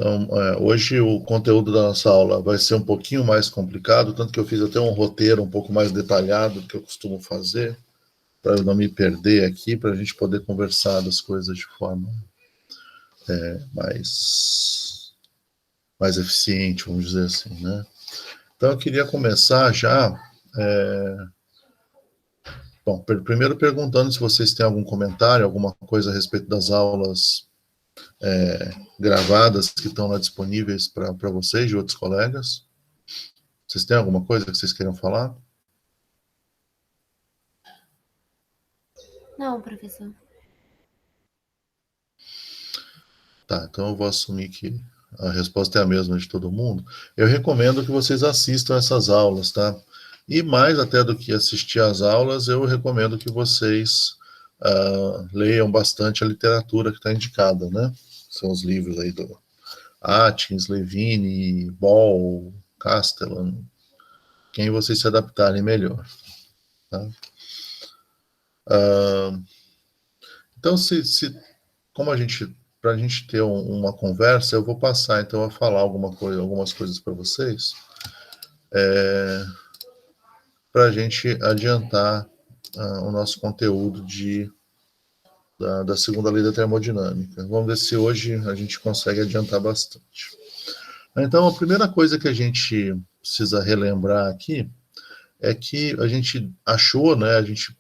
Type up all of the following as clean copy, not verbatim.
Então, hoje o conteúdo da nossa aula vai ser um pouquinho mais complicado, tanto que eu fiz até um roteiro um pouco mais detalhado do que eu costumo fazer, para eu não me perder aqui, para a gente poder conversar das coisas de forma mais eficiente, vamos dizer assim, né? Então, eu queria começar já, bom, primeiro perguntando se vocês têm algum comentário, alguma coisa a respeito das aulas gravadas que estão lá disponíveis para vocês e outros colegas. Vocês têm alguma coisa que vocês queiram falar? Não, professor. Tá, então eu vou assumir que a resposta é a mesma de todo mundo. Eu recomendo que vocês assistam essas aulas, tá? E mais até do que assistir às aulas, eu recomendo que vocês leiam bastante a literatura que está indicada, né? São os livros aí do Atkins, Levine, Ball, Castellan, quem vocês se adaptarem melhor, tá? Então, como para a gente ter uma conversa, eu vou passar então a falar algumas coisas para vocês, para a gente adiantar o nosso conteúdo da segunda lei da termodinâmica. Vamos ver se hoje a gente consegue adiantar bastante. Então, a primeira coisa que a gente precisa relembrar aqui é que a gente achou, né,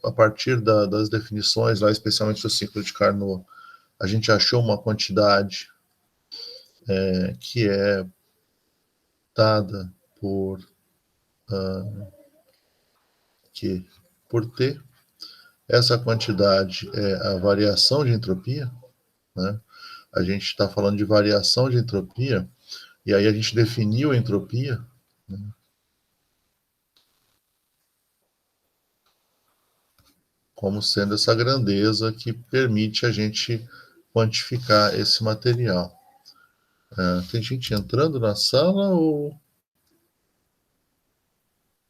a partir das definições, lá especialmente do ciclo de Carnot, a gente achou uma quantidade que é dada que, por T, essa quantidade é a variação de entropia, né? A gente está falando de variação de entropia, e aí a gente definiu a entropia, né, como sendo essa grandeza que permite a gente quantificar esse material. Tem gente entrando na sala ou...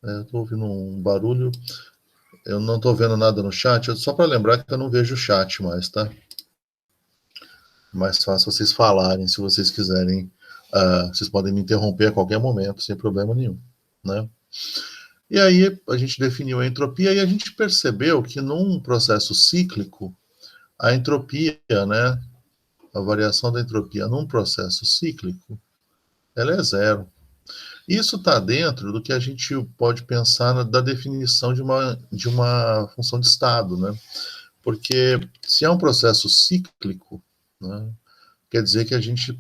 Estou ouvindo um barulho. Eu não estou vendo nada no chat, só para lembrar que eu não vejo o chat mais, tá? Mais fácil vocês falarem, se vocês quiserem. Vocês podem me interromper a qualquer momento, sem problema nenhum, né? E aí a gente definiu a entropia e a gente percebeu que num processo cíclico, a entropia, né, a variação da entropia num processo cíclico, ela é zero. Isso está dentro do que a gente pode pensar da definição de uma função de estado, né? Porque se é um processo cíclico, né, quer dizer que a gente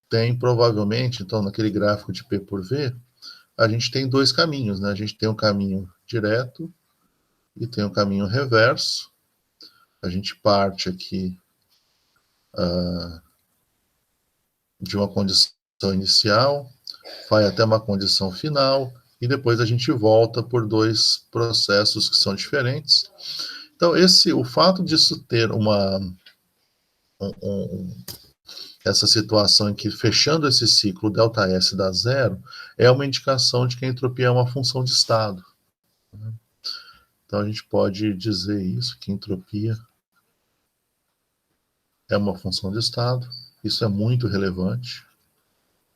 tem provavelmente, então, naquele gráfico de P por V, a gente tem dois caminhos, né? A gente tem um caminho direto e tem um caminho reverso. A gente parte aqui de uma condição inicial, vai até uma condição final, e depois a gente volta por dois processos que são diferentes. Então, o fato disso ter essa situação em que, fechando esse ciclo, ΔS dá zero, é uma indicação de que a entropia é uma função de estado. Então, a gente pode dizer isso, que entropia é uma função de estado. Isso é muito relevante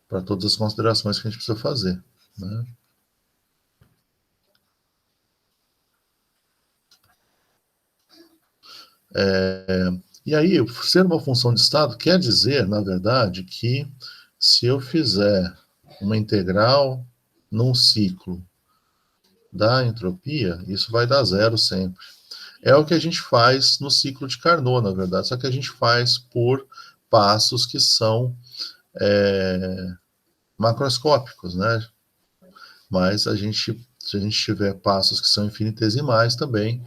para todas as considerações que a gente precisa fazer, né? E aí, ser uma função de estado quer dizer, na verdade, que se eu fizer uma integral num ciclo da entropia, isso vai dar zero sempre. É o que a gente faz no ciclo de Carnot, na verdade, só que a gente faz por passos que são macroscópicos, né? Mas se a gente tiver passos que são infinitesimais também,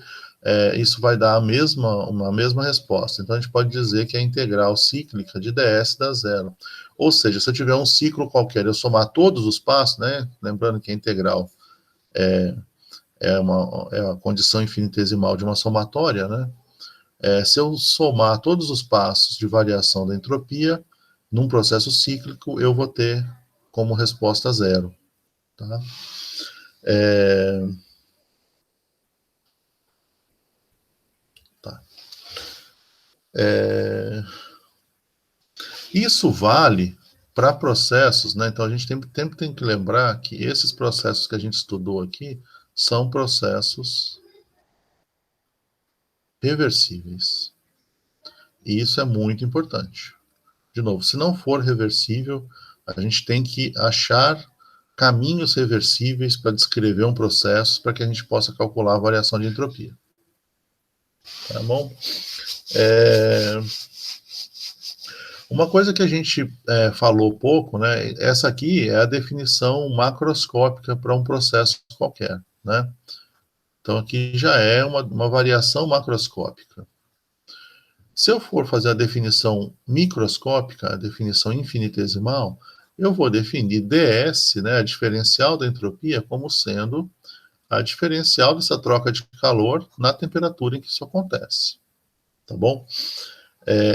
isso vai dar uma mesma resposta. Então, a gente pode dizer que a integral cíclica de ds dá zero. Ou seja, se eu tiver um ciclo qualquer, eu somar todos os passos, né? Lembrando que a integral é a condição infinitesimal de uma somatória, né? Se eu somar todos os passos de variação da entropia, num processo cíclico, eu vou ter como resposta zero. Tá? Tá. Isso vale para processos, né? Então a gente sempre tem que lembrar que esses processos que a gente estudou aqui são processos reversíveis. E isso é muito importante. De novo, se não for reversível, a gente tem que achar caminhos reversíveis para descrever um processo para que a gente possa calcular a variação de entropia. Tá bom? Uma coisa que a gente falou pouco, né? Essa aqui é a definição macroscópica para um processo qualquer, né? Então aqui já é uma variação macroscópica. Se eu for fazer a definição microscópica, a definição infinitesimal, eu vou definir ds, né, a diferencial da entropia, como sendo a diferencial dessa troca de calor na temperatura em que isso acontece. Tá bom?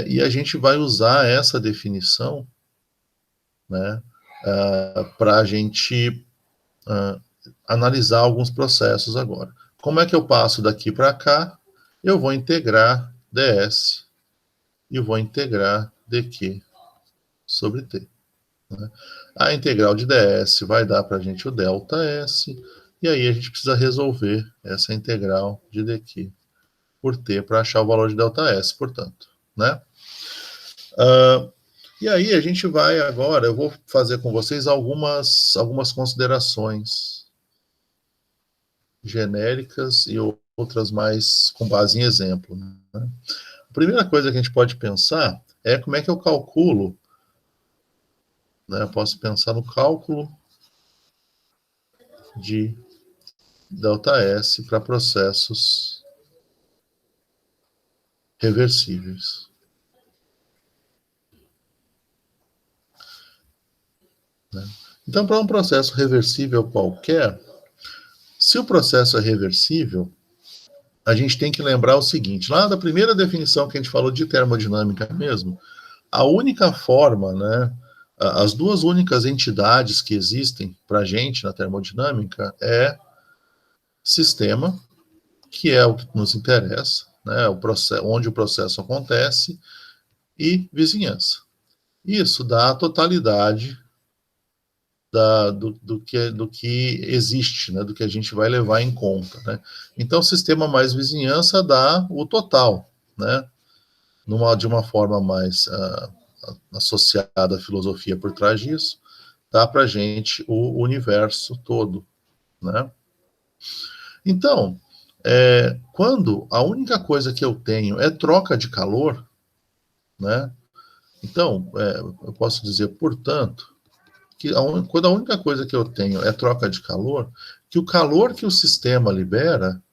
E a gente vai usar essa definição, né, para a gente analisar alguns processos agora. Como é que eu passo daqui para cá? Eu vou integrar ds e vou integrar dq sobre t. Né? A integral de ds vai dar para a gente o ΔS, e aí a gente precisa resolver essa integral de dq por t para achar o valor de ΔS, portanto. Né? E aí a gente vai agora, eu vou fazer com vocês algumas considerações genéricas e outras mais com base em exemplo. Né? A primeira coisa que a gente pode pensar é como é que eu calculo, né? Eu posso pensar no cálculo de ΔS para processos reversíveis. Né? Então, para um processo reversível qualquer, se o processo é reversível, a gente tem que lembrar o seguinte, lá da primeira definição que a gente falou de termodinâmica mesmo, a única forma, né, as duas únicas entidades que existem para a gente na termodinâmica é sistema, que é o que nos interessa, né, onde o processo acontece, e vizinhança. Isso dá a totalidade do que existe, né, do que a gente vai levar em conta. Né? Então, sistema mais vizinhança dá o total, né, de uma forma mais associada à filosofia por trás disso, dá para a gente o universo todo. Né? Então, quando a única coisa que eu tenho é troca de calor, né? Então, eu posso dizer, portanto, que quando a única coisa que eu tenho é troca de calor, que o calor que o sistema libera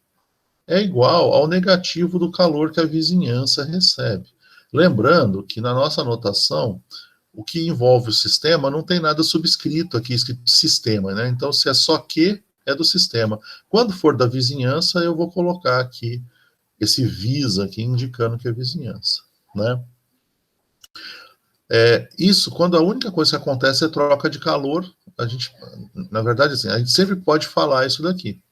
é igual ao negativo do calor que a vizinhança recebe. Lembrando que na nossa notação, o que envolve o sistema não tem nada subscrito aqui, escrito sistema, né? Então, se é só que, é do sistema. Quando for da vizinhança, eu vou colocar aqui esse vis aqui, indicando que é vizinhança, né? Isso, quando a única coisa que acontece é troca de calor, a gente, na verdade, assim, a gente sempre pode falar isso daqui,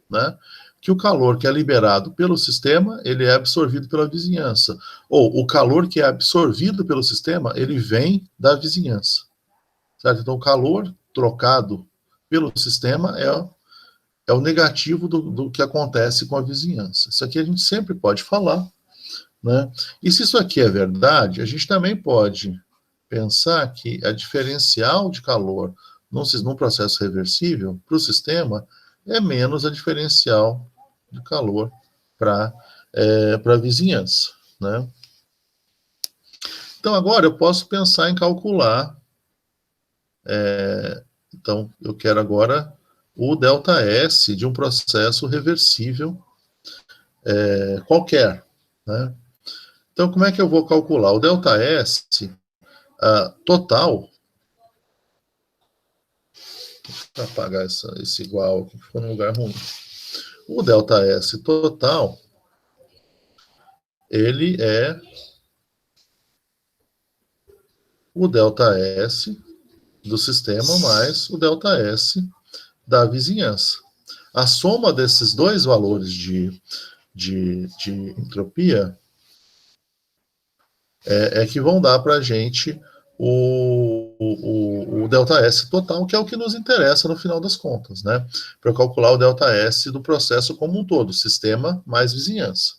né? Que o calor que é liberado pelo sistema, ele é absorvido pela vizinhança. Ou o calor que é absorvido pelo sistema, ele vem da vizinhança. Certo? Então, o calor trocado pelo sistema é o negativo do que acontece com a vizinhança. Isso aqui a gente sempre pode falar, né? E se isso aqui é verdade, a gente também pode pensar que a diferencial de calor num processo reversível para o sistema é menos a diferencial de calor para a vizinhança, né? Então, agora eu posso pensar em calcular. Então, eu quero agora o ΔS de um processo reversível qualquer, né? Então, como é que eu vou calcular? O ΔS total, para apagar esse igual aqui, que ficou num lugar ruim. O ΔS total, ele é o ΔS do sistema mais o ΔS da vizinhança. A soma desses dois valores de entropia é que vão dar para a gente o ΔS total, que é o que nos interessa no final das contas, né? Para calcular o ΔS do processo como um todo, sistema mais vizinhança.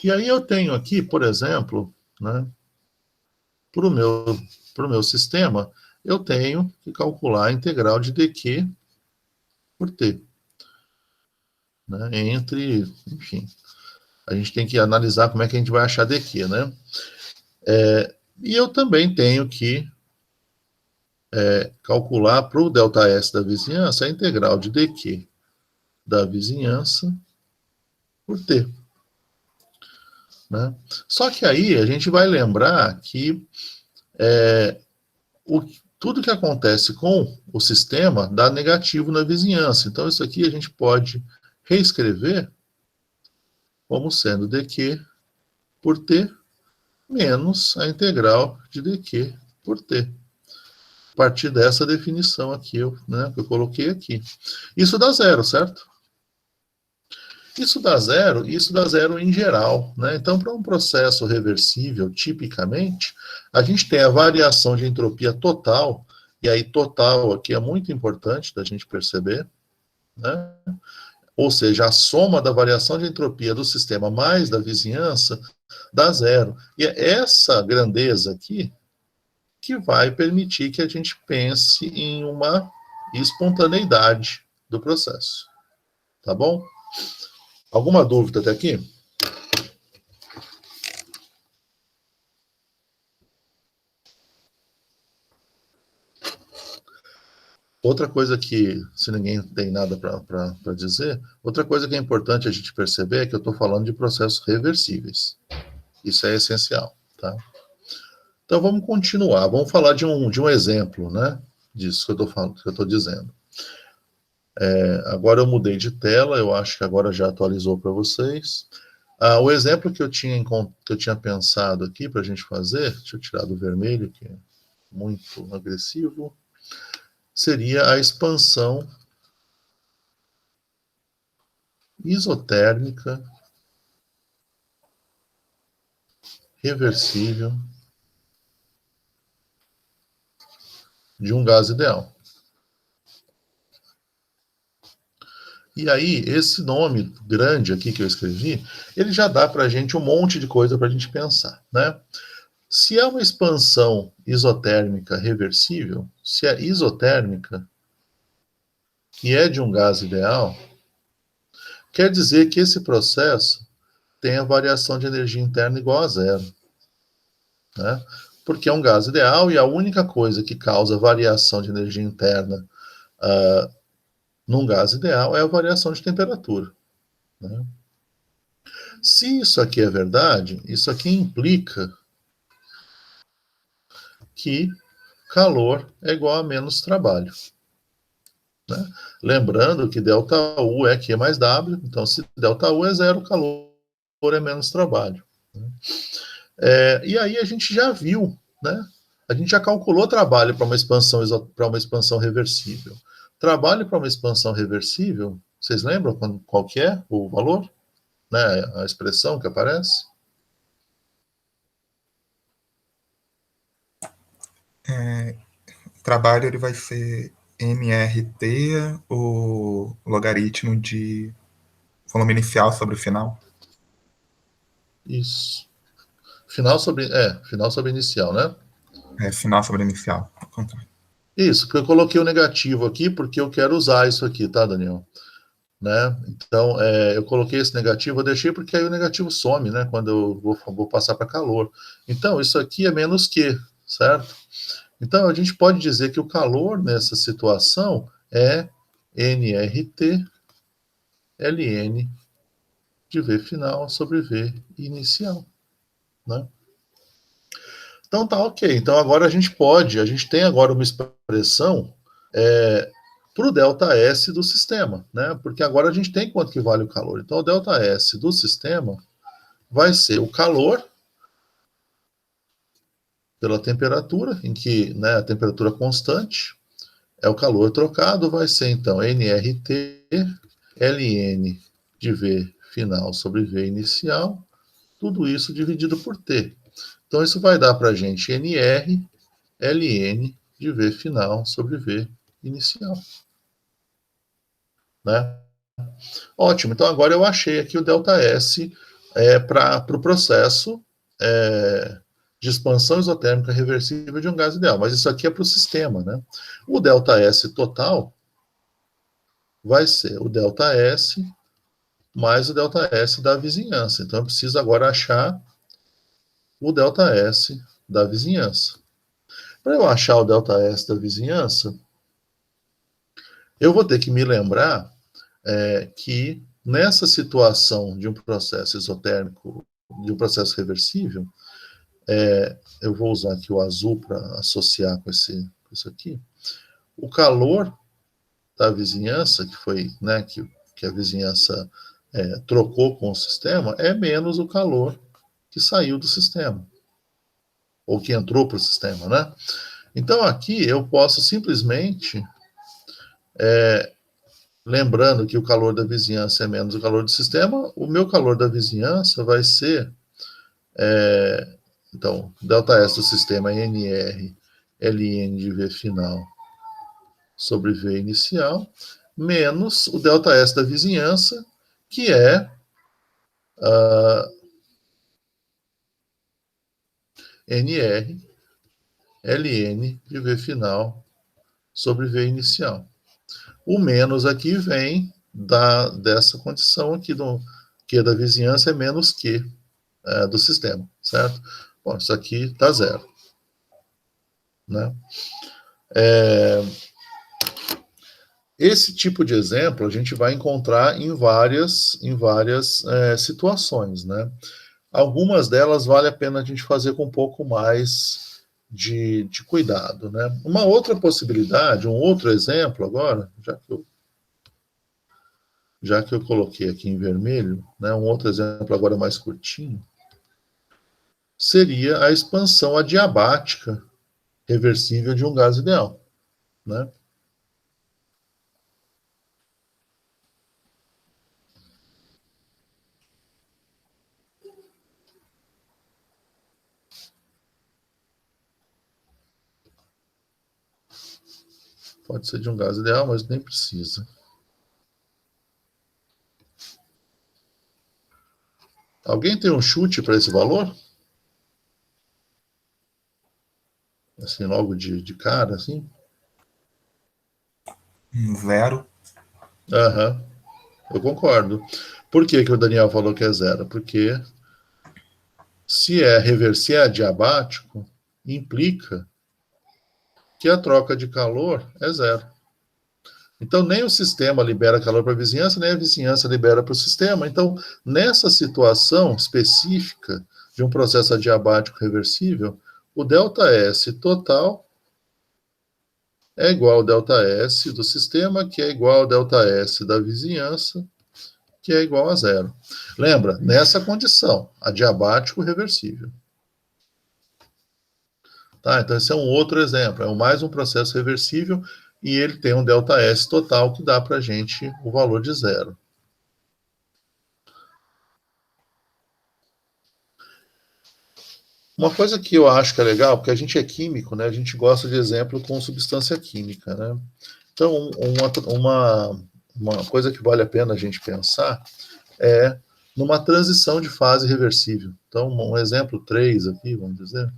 E aí eu tenho aqui, por exemplo, né, para o meu sistema, eu tenho que calcular a integral de dq por t. Né, enfim, a gente tem que analisar como é que a gente vai achar dq, né? E eu também tenho que calcular para o ΔS da vizinhança a integral de dq da vizinhança por t. Né? Só que aí a gente vai lembrar que tudo que acontece com o sistema dá negativo na vizinhança. Então, isso aqui a gente pode reescrever como sendo dq por t menos a integral de dq por t. A partir dessa definição aqui, né, que eu coloquei aqui. Isso dá zero, certo? Isso dá zero em geral, né? Então, para um processo reversível, tipicamente, a gente tem a variação de entropia total, e aí total aqui é muito importante da gente perceber, né? Ou seja, a soma da variação de entropia do sistema mais da vizinhança dá zero. E é essa grandeza aqui que vai permitir que a gente pense em uma espontaneidade do processo. Tá bom? Alguma dúvida até aqui? Outra coisa que, se ninguém tem nada para dizer, outra coisa que é importante a gente perceber é que eu estou falando de processos reversíveis. Isso é essencial, tá? Então vamos continuar, vamos falar de um exemplo, né? Disso que eu estou dizendo. Agora eu mudei de tela, eu acho que agora já atualizou para vocês. O exemplo que eu tinha pensado aqui para a gente fazer, deixa eu tirar do vermelho, que é muito agressivo, seria a expansão isotérmica reversível de um gás ideal. E aí, esse nome grande aqui que eu escrevi, ele já dá para a gente um monte de coisa para a gente pensar, né? Se é uma expansão isotérmica reversível, se é isotérmica e é de um gás ideal, quer dizer que esse processo tem a variação de energia interna igual a zero, né? Porque é um gás ideal e a única coisa que causa variação de energia interna num gás ideal é a variação de temperatura. Né? Se isso aqui é verdade, isso aqui implica que calor é igual a menos trabalho. Né? Lembrando que ΔU é Q mais W, então se ΔU é zero, calor é menos trabalho. Né? E aí a gente já viu, né? A gente já calculou trabalho para uma expansão reversível. Trabalho para uma expansão reversível, vocês lembram qual que é o valor? Né? A expressão que aparece? O trabalho ele vai ser MRT, o logaritmo de volume inicial sobre o final. Isso. Final sobre inicial, né? Final sobre inicial, ao contrário. Isso, porque eu coloquei o negativo aqui porque eu quero usar isso aqui, tá, Daniel? Né? Então, eu coloquei esse negativo, eu deixei porque aí o negativo some, né? Quando eu vou passar para calor. Então, isso aqui é menos Q, certo? Então, a gente pode dizer que o calor nessa situação é nRT ln de V final sobre V inicial, né? Então tá ok. Então agora a gente tem agora uma expressão para o ΔS do sistema, né? Porque agora a gente tem quanto que vale o calor. Então o ΔS do sistema vai ser o calor pela temperatura, em que, né, a temperatura constante é o calor trocado, vai ser então nRT ln de V final sobre V inicial, tudo isso dividido por T. Então, isso vai dar para a gente NR, LN de V final sobre V inicial. Né? Ótimo, então agora eu achei aqui o ΔS para o processo de expansão isotérmica reversível de um gás ideal, mas isso aqui é para o sistema, né? O ΔS total vai ser o ΔS mais o ΔS da vizinhança. Então eu preciso agora achar o ΔS da vizinhança. Para eu achar o ΔS da vizinhança, eu vou ter que me lembrar que nessa situação de um processo isotérmico, de um processo reversível, eu vou usar aqui o azul para associar com isso aqui, o calor da vizinhança, que foi, né, que a vizinhança trocou com o sistema, é menos o calor que saiu do sistema, ou que entrou para o sistema, né? Então aqui eu posso simplesmente, lembrando que o calor da vizinhança é menos o calor do sistema, o meu calor da vizinhança vai ser, então, ΔS do sistema é NR, LN de V final sobre V inicial, menos o ΔS da vizinhança, que é NR, LN de V final sobre V inicial. O menos aqui vem dessa condição aqui, Q da vizinhança é menos Q do sistema, certo? Bom, isso aqui está zero. Né? Esse tipo de exemplo a gente vai encontrar em várias situações, né? Algumas delas vale a pena a gente fazer com um pouco mais de cuidado, né? Uma outra possibilidade, um outro exemplo agora, já que eu coloquei aqui em vermelho, né, um outro exemplo agora mais curtinho, seria a expansão adiabática reversível de um gás ideal, né? Pode ser de um gás ideal, mas nem precisa. Alguém tem um chute para esse valor? Assim, logo de cara, assim? Zero. Aham, eu concordo. Por que o Daniel falou que é zero? Porque se é adiabático, implica que a troca de calor é zero. Então, nem o sistema libera calor para a vizinhança, nem a vizinhança libera para o sistema. Então, nessa situação específica de um processo adiabático reversível, o ΔS total é igual ao ΔS do sistema, que é igual ao ΔS da vizinhança, que é igual a zero. Lembra, nessa condição, adiabático reversível. Tá? Então, esse é um outro exemplo, é mais um processo reversível e ele tem um ΔS total que dá para a gente o valor de zero. Uma coisa que eu acho que é legal, porque a gente é químico, né? A gente gosta de exemplo com substância química, né? Então, uma coisa que vale a pena a gente pensar é numa transição de fase reversível. Então, um exemplo 3 aqui, vamos dizer,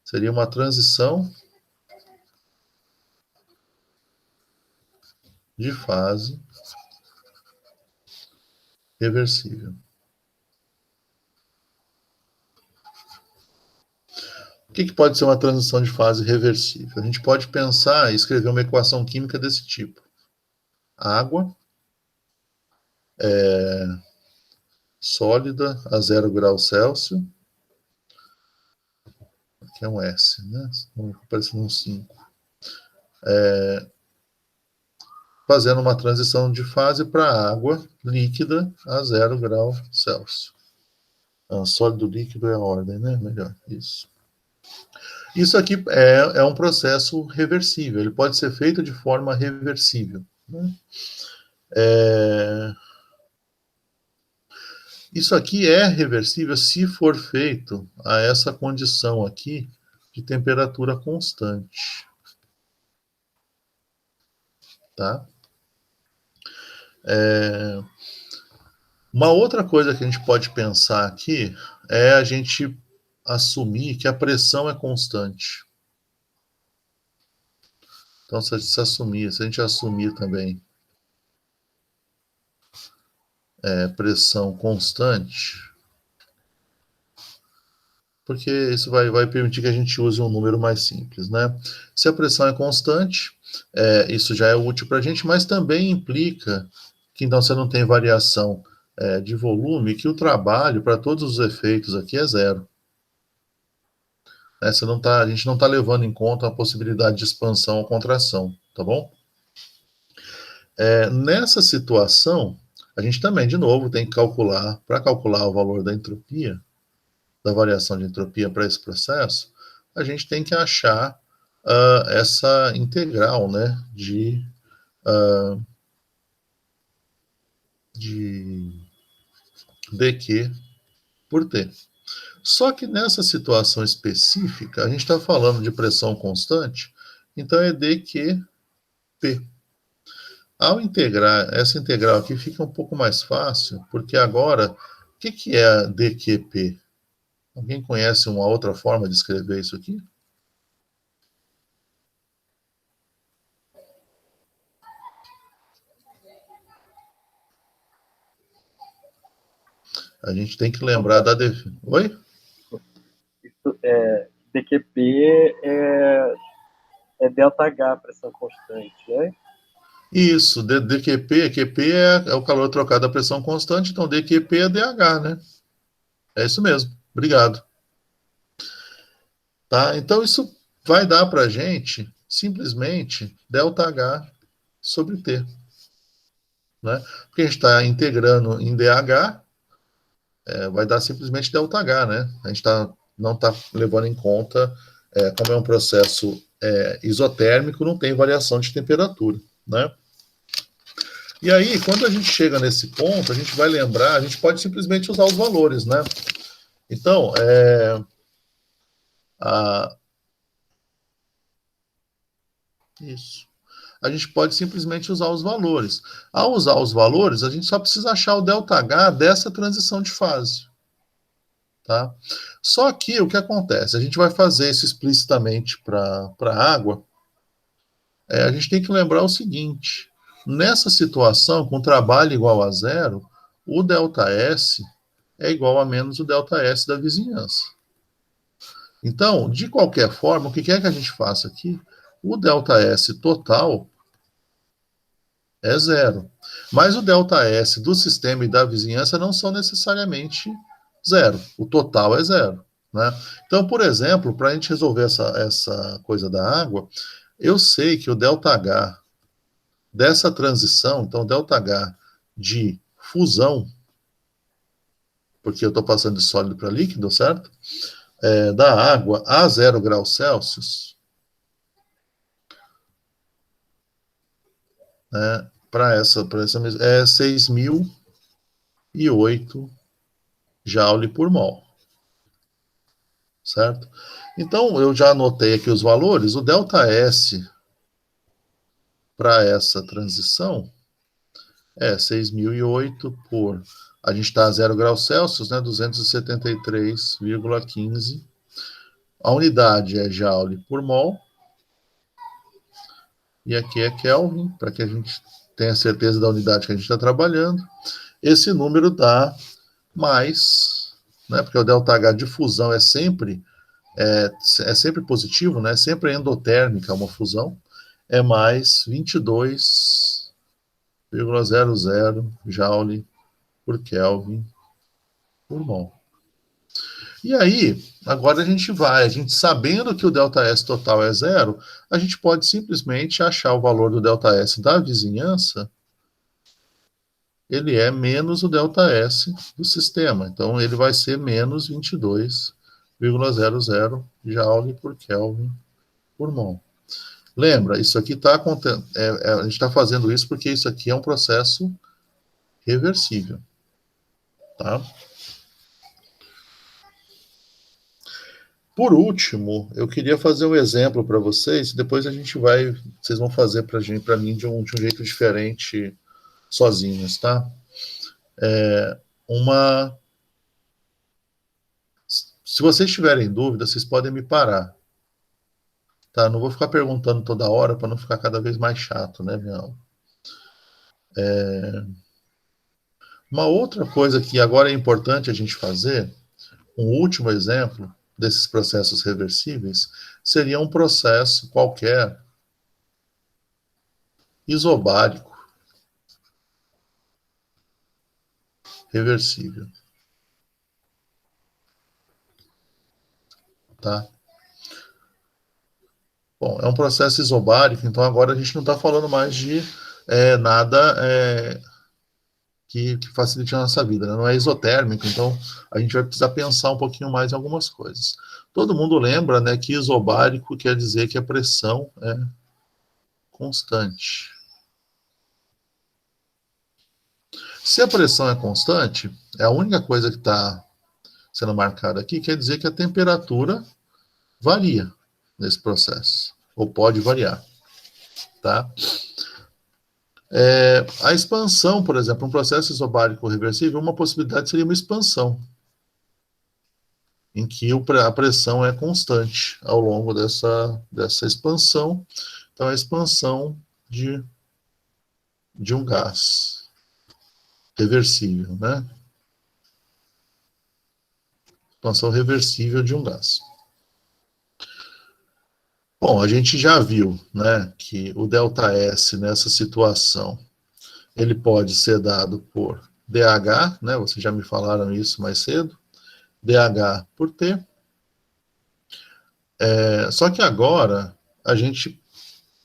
seria uma transição de fase reversível. O que pode ser uma transição de fase reversível? A gente pode pensar e escrever uma equação química desse tipo. Água sólida a 0 graus Celsius. Aqui é um S, né? Parecendo um 5. Fazendo uma transição de fase para água líquida a 0 graus Celsius. Sólido líquido é a ordem, né? Melhor, isso. Isso aqui é um processo reversível, ele pode ser feito de forma reversível. Né? Isso aqui é reversível se for feito a essa condição aqui de temperatura constante. Tá? Uma outra coisa que a gente pode pensar aqui é a gente assumir que a pressão é constante. Então, se a gente assumir também pressão constante, porque isso vai permitir que a gente use um número mais simples, né? Se a pressão é constante, isso já é útil para a gente, mas também implica que então você não tem variação de volume, que o trabalho para todos os efeitos aqui é zero. A gente não está levando em conta a possibilidade de expansão ou contração, tá bom? Nessa situação, a gente também, de novo, tem que calcular, para calcular o valor da entropia, da variação de entropia para esse processo, a gente tem que achar essa integral, né, de dq por t. Só que nessa situação específica, a gente está falando de pressão constante, então é dqp. Ao integrar, essa integral aqui fica um pouco mais fácil, porque agora, o que é a dqp? Alguém conhece uma outra forma de escrever isso aqui? A gente tem que lembrar da definição. Oi? Isso dqp é ΔH, pressão constante, né? Isso, dqp, QP é o calor trocado da pressão constante, então dqp é dH, né? É isso mesmo, obrigado. Tá? Então isso vai dar para a gente simplesmente ΔH sobre T. Né? Porque a gente está integrando em dH, vai dar simplesmente ΔH, né? A gente não está levando em conta, como é um processo isotérmico, não tem variação de temperatura, né? E aí, quando a gente chega nesse ponto, a gente vai lembrar, a gente pode simplesmente usar os valores, né? Então, isso. A gente pode simplesmente usar os valores. Ao usar os valores, a gente só precisa achar o ΔH dessa transição de fase. Tá? Só que o que acontece? A gente vai fazer isso explicitamente para a água. A gente tem que lembrar o seguinte: nessa situação, com trabalho igual a zero, o ΔS é igual a menos o ΔS da vizinhança. Então, de qualquer forma, o que quer que a gente faça aqui? O ΔS total é zero. Mas o ΔS do sistema e da vizinhança não são necessariamente zero. O total é zero. Né? Então, por exemplo, para a gente resolver essa coisa da água, eu sei que o ΔH dessa transição, então ΔH de fusão, porque eu estou passando de sólido para líquido, certo? Da água a 0 graus Celsius, né, para essa é 6.008 joule por mol. Certo? Então, eu já anotei aqui os valores. O ΔS para essa transição é 6.008 por... A gente está a 0 graus Celsius, né, 273,15. A unidade é joule por mol. E aqui é Kelvin, para que a gente tenha certeza da unidade que a gente está trabalhando. Esse número dá mais, né, porque o ΔH de fusão é sempre positivo, né? Sempre endotérmica uma fusão, é mais 22,00 joule por Kelvin por mol. E aí, agora a gente sabendo que o ΔS total é zero, a gente pode simplesmente achar o valor do ΔS da vizinhança, ele é menos o ΔS do sistema. Então, ele vai ser menos 22,00 joule por Kelvin por mol. Lembra, isso aqui está a gente está fazendo isso porque isso aqui é um processo reversível. Tá? Por último, eu queria fazer um exemplo para vocês, depois vocês vão fazer para mim de um jeito diferente, sozinhos, tá? Se vocês tiverem dúvida, vocês podem me parar, tá? Não vou ficar perguntando toda hora para não ficar cada vez mais chato, né, minha aula? Uma outra coisa que agora é importante a gente fazer, um último exemplo desses processos reversíveis, seria um processo qualquer isobárico reversível. Tá? Bom, é um processo isobárico, então agora a gente não está falando mais de nada que facilite a nossa vida, né? Não é isotérmico, então a gente vai precisar pensar um pouquinho mais em algumas coisas. Todo mundo lembra, né, que isobárico quer dizer que a pressão é constante. Se a pressão é constante, é a única coisa que está sendo marcada aqui, quer dizer que a temperatura varia nesse processo, ou pode variar, tá? A expansão, por exemplo, um processo isobárico reversível, uma possibilidade seria uma expansão, em que a pressão é constante ao longo dessa expansão. Então, a expansão de um gás reversível, né? Expansão reversível de um gás. Bom, a gente já viu, né, que o ΔS nessa situação, ele pode ser dado por dH, né, vocês já me falaram isso mais cedo, dH por T. Só que agora a gente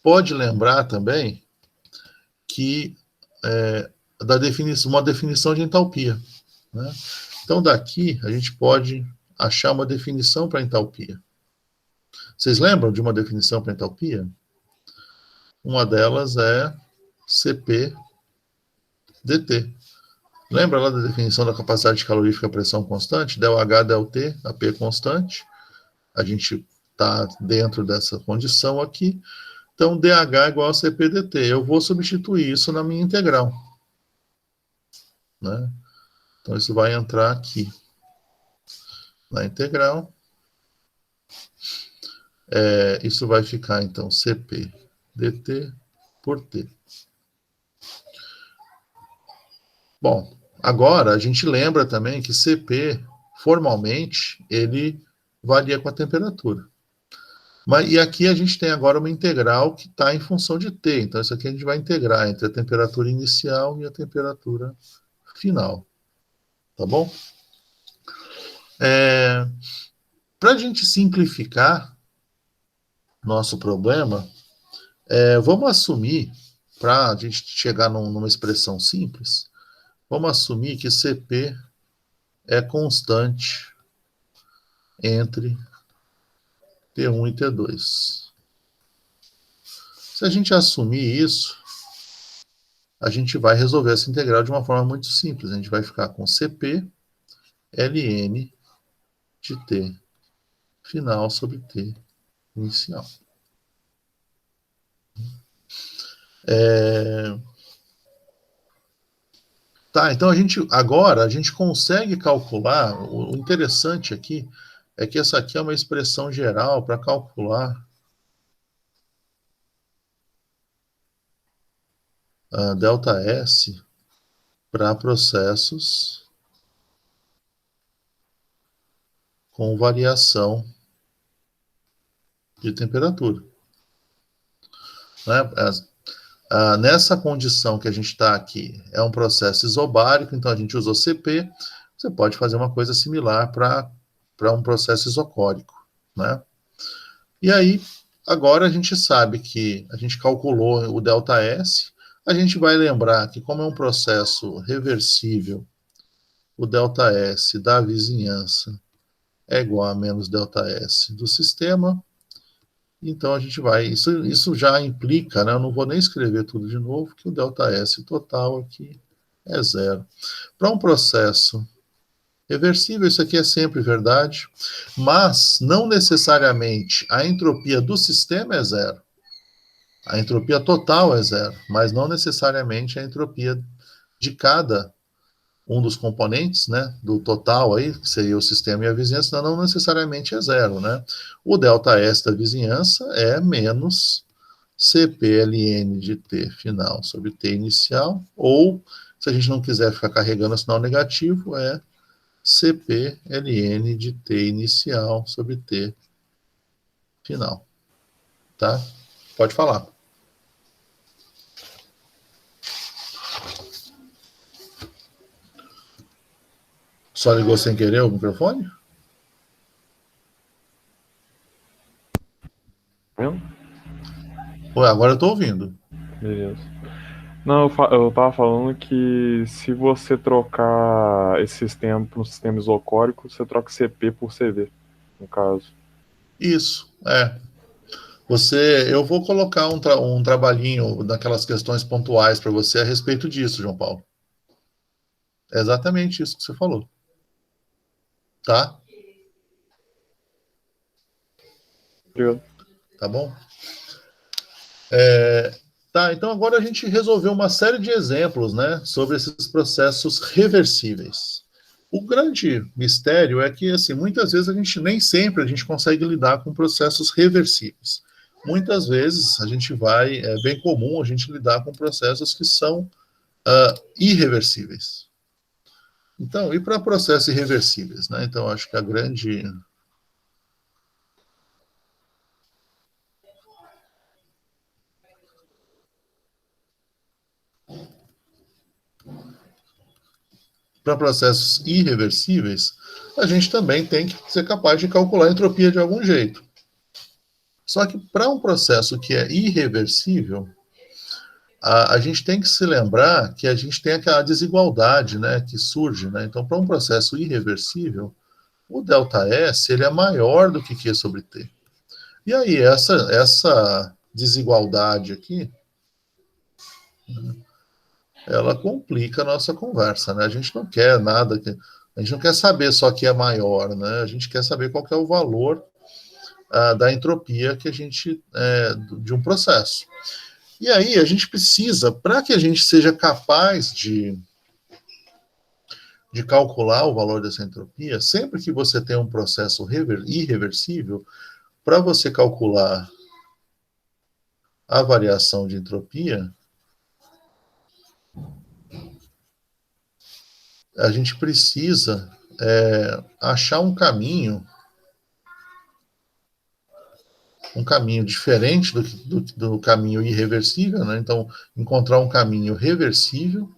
pode lembrar também que uma definição de entalpia, né? Então daqui a gente pode achar uma definição para entalpia. Vocês lembram de uma definição para entalpia? Uma delas é Cp dt. Lembra lá da definição da capacidade calorífica a pressão constante? ΔH, ΔT, a P constante. A gente está dentro dessa condição aqui. Então, dH é igual a Cp dt. Eu vou substituir isso na minha integral, né? Então, isso vai entrar aqui na integral. Isso vai ficar, então, Cp dt por T. Bom, agora a gente lembra também que Cp, formalmente, ele varia com a temperatura. E aqui a gente tem agora uma integral que está em função de T. Então, isso aqui a gente vai integrar entre a temperatura inicial e a temperatura final. Tá bom? Para a gente simplificar nosso problema, vamos assumir, para a gente chegar numa expressão simples, vamos assumir que Cp é constante entre T1 e T2. Se a gente assumir isso, a gente vai resolver essa integral de uma forma muito simples. A gente vai ficar com Cp ln de T final sobre T inicial. Tá, então agora a gente consegue calcular. O interessante aqui é que essa aqui é uma expressão geral para calcular a ΔS para processos com variação de temperatura. Né? Nessa condição que a gente está aqui, é um processo isobárico, então a gente usou Cp, você pode fazer uma coisa similar para um processo isocórico, né? E aí, agora a gente sabe que a gente calculou o ΔS, a gente vai lembrar que como é um processo reversível, o ΔS da vizinhança é igual a menos ΔS do sistema. Então a gente vai, isso já implica, né? Eu não vou nem escrever tudo de novo, que o ΔS total aqui é zero. Para um processo reversível, isso aqui é sempre verdade, mas não necessariamente a entropia do sistema é zero. A entropia total é zero, mas não necessariamente a entropia de cada um dos componentes, né, do total aí, que seria o sistema e a vizinhança, não necessariamente é zero, né? O ΔS da vizinhança é menos CPLN de T final sobre T inicial, ou, se a gente não quiser ficar carregando o sinal negativo, é CPLN de T inicial sobre T final, tá? Pode falar. Só ligou sem querer o microfone? Vendo? Ué, agora eu tô ouvindo. Beleza. Não, eu tava falando que se você trocar esse sistema para um sistema isocórico, você troca CP por CV, no caso. Isso, é. Eu vou colocar um trabalhinho daquelas questões pontuais para você a respeito disso, João Paulo. É exatamente isso que você falou. Tá? Obrigado. Tá bom? Tá, então agora a gente resolveu uma série de exemplos, né, sobre esses processos reversíveis. O grande mistério é que, assim, muitas vezes nem sempre a gente consegue lidar com processos reversíveis. Muitas vezes é bem comum a gente lidar com processos que são irreversíveis. Então, e para processos irreversíveis, né? Então, acho que a grande para processos irreversíveis, a gente também tem que ser capaz de calcular a entropia de algum jeito. Só que para um processo que é irreversível, a gente tem que se lembrar que a gente tem aquela desigualdade, né, que surge, né? Então, para um processo irreversível, o ΔS ele é maior do que Q sobre T. E aí, essa desigualdade aqui, ela complica a nossa conversa, né? A gente não quer nada, a gente não quer saber só que é maior, né? A gente quer saber qual que é o valor da entropia que a gente de um processo. E aí a gente precisa, para que a gente seja capaz de calcular o valor dessa entropia, sempre que você tem um processo irreversível, para você calcular a variação de entropia, a gente precisa achar um caminho diferente do caminho irreversível, né? Então, encontrar um caminho reversível.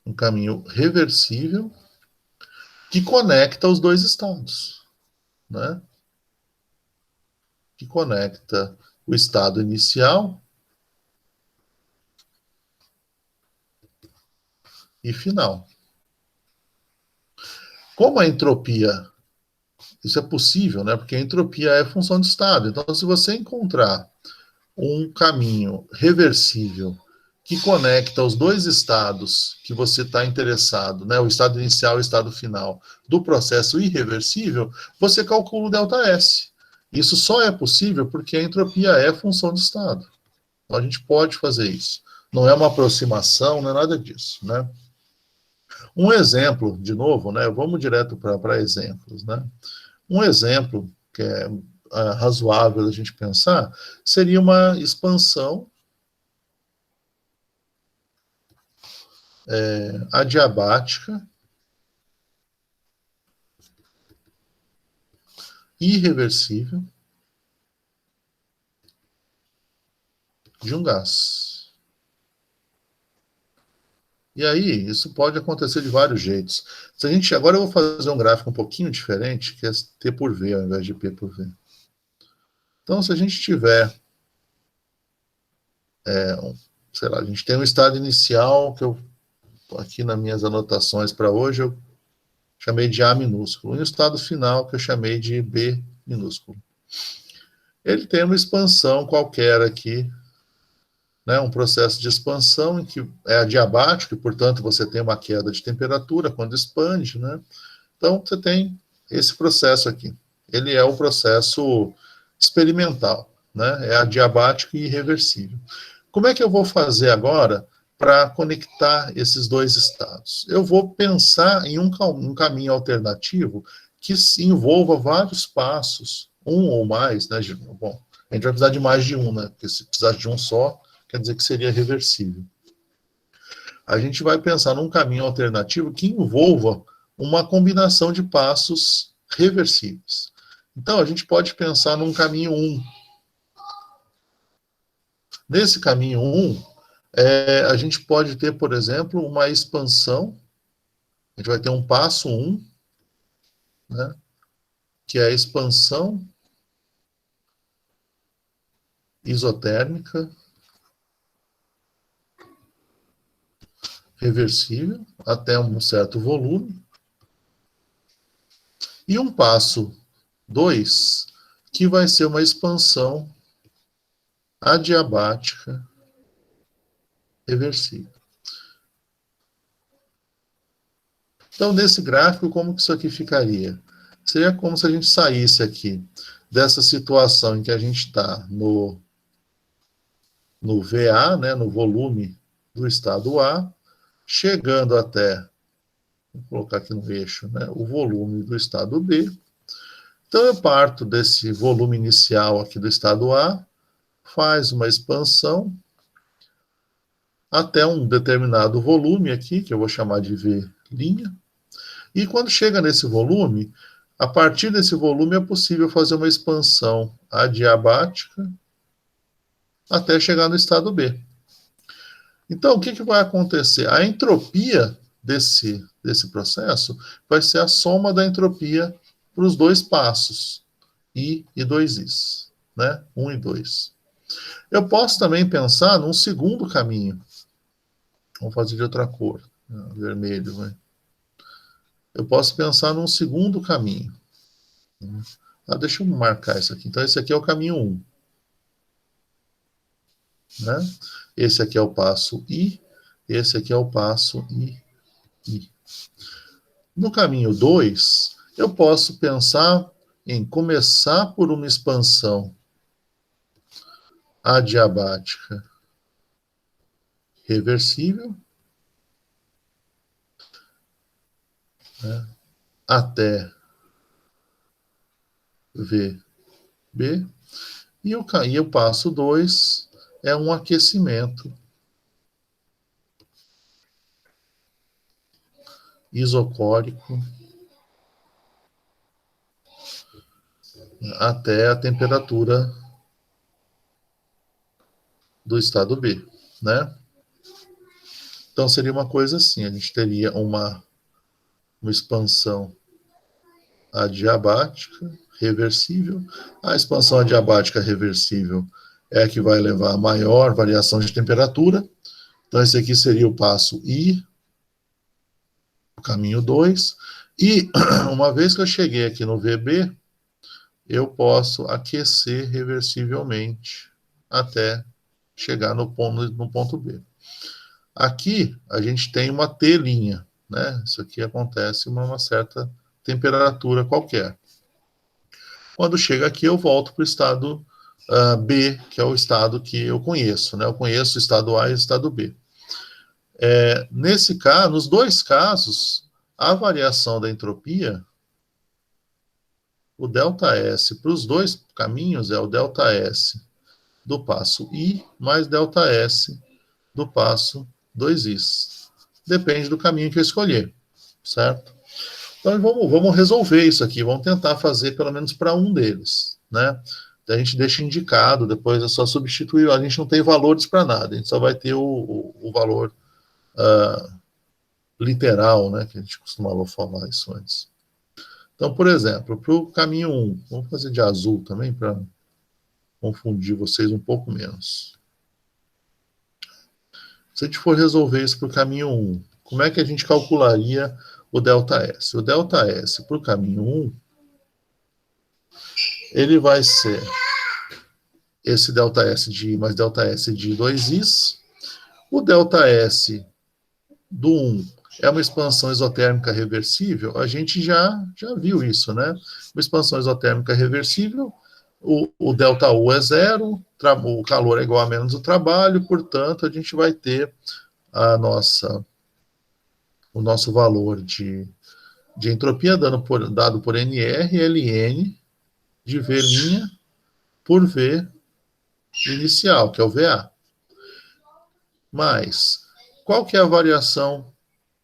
Um caminho reversível que conecta os dois estados, né? Que conecta o estado inicial e final. Como a entropia, isso é possível, né? Porque a entropia é função de estado. Então, se você encontrar um caminho reversível que conecta os dois estados que você está interessado, né, o estado inicial e o estado final, do processo irreversível, você calcula o ΔS. Isso só é possível porque a entropia é função de estado. Então, a gente pode fazer isso. Não é uma aproximação, não é nada disso, né? Um exemplo, de novo, né? Vamos direto para exemplos, né? Um exemplo que é razoável a gente pensar seria uma expansão adiabática irreversível de um gás. E aí, isso pode acontecer de vários jeitos. Agora eu vou fazer um gráfico um pouquinho diferente, que é T por V ao invés de P por V. Então, se a gente tiver, sei lá, a gente tem um estado inicial que eu, aqui nas minhas anotações para hoje, eu chamei de A minúsculo, e o estado final que eu chamei de B minúsculo. ele tem uma expansão qualquer aqui, né, um processo de expansão em que é adiabático, e, portanto, você tem uma queda de temperatura quando expande, né? Então, você tem esse processo aqui. Ele é o processo experimental, né? É adiabático e irreversível. Como é que eu vou fazer agora para conectar esses dois estados? Eu vou pensar em um caminho alternativo que envolva vários passos, um ou mais, né? Bom, a gente vai precisar de mais de um, né? Porque se precisar de um só, quer dizer que seria reversível. A gente vai pensar num caminho alternativo que envolva uma combinação de passos reversíveis. Então, a gente pode pensar num caminho 1. Nesse caminho 1, a gente pode ter, por exemplo, uma expansão. A gente vai ter um passo 1, né, que é a expansão isotérmica reversível até um certo volume. E um passo 2, que vai ser uma expansão adiabática reversível. Então, nesse gráfico, como que isso aqui ficaria? Seria como se a gente saísse aqui dessa situação em que a gente está no VA, né, no volume do estado A, chegando até, vou colocar aqui no eixo, né, o volume do estado B. Então, eu parto desse volume inicial aqui do estado A, faz uma expansão até um determinado volume aqui, que eu vou chamar de V', e quando chega nesse volume, a partir desse volume é possível fazer uma expansão adiabática até chegar no estado B. Então, o que vai acontecer? A entropia desse processo vai ser a soma da entropia para os dois passos, I e 2Is, né? 1 e 2. Eu posso também pensar num segundo caminho. Vamos fazer de outra cor, vermelho, né? Eu posso pensar num segundo caminho. Deixa eu marcar isso aqui. Então, esse aqui é o caminho 1. Né? Esse aqui é o passo I, esse aqui é o passo I. No caminho 2, eu posso pensar em começar por uma expansão adiabática reversível, né, até VB, e o passo 2 é um aquecimento isocórico até a temperatura do estado B, né? Então seria uma coisa assim, a gente teria uma expansão adiabática reversível. A expansão adiabática reversível é a que vai levar a maior variação de temperatura. Então esse aqui seria o passo I, o caminho 2. E uma vez que eu cheguei aqui no VB, eu posso aquecer reversivelmente até chegar no ponto B. Aqui a gente tem uma T', né? Isso aqui acontece em uma certa temperatura qualquer. Quando chega aqui, eu volto para o estado B, que é o estado que eu conheço, né? Eu conheço o estado A e o estado B. Nesse caso, nos dois casos, a variação da entropia, o ΔS para os dois caminhos é o ΔS do passo I mais ΔS do passo 2Is. Depende do caminho que eu escolher, certo? Então, vamos resolver isso aqui, vamos tentar fazer pelo menos para um deles, né? Então, a gente deixa indicado, depois é só substituir, a gente não tem valores para nada, a gente só vai ter o valor literal, né, que a gente costumava falar isso antes. Então, por exemplo, para o caminho 1, vamos fazer de azul também, para confundir vocês um pouco menos. Se a gente for resolver isso para o caminho 1, como é que a gente calcularia o ΔS? O ΔS para o caminho 1, ele vai ser esse ΔS de I mais ΔS de 2Is. O ΔS do 1 é uma expansão isotérmica reversível, a gente já viu isso, né? Uma expansão isotérmica reversível, o ΔU é zero, o calor é igual a menos o trabalho, portanto, a gente vai ter o nosso valor de entropia dado por NR, Ln de V' por V inicial, que é o VA. Mas, qual que é a variação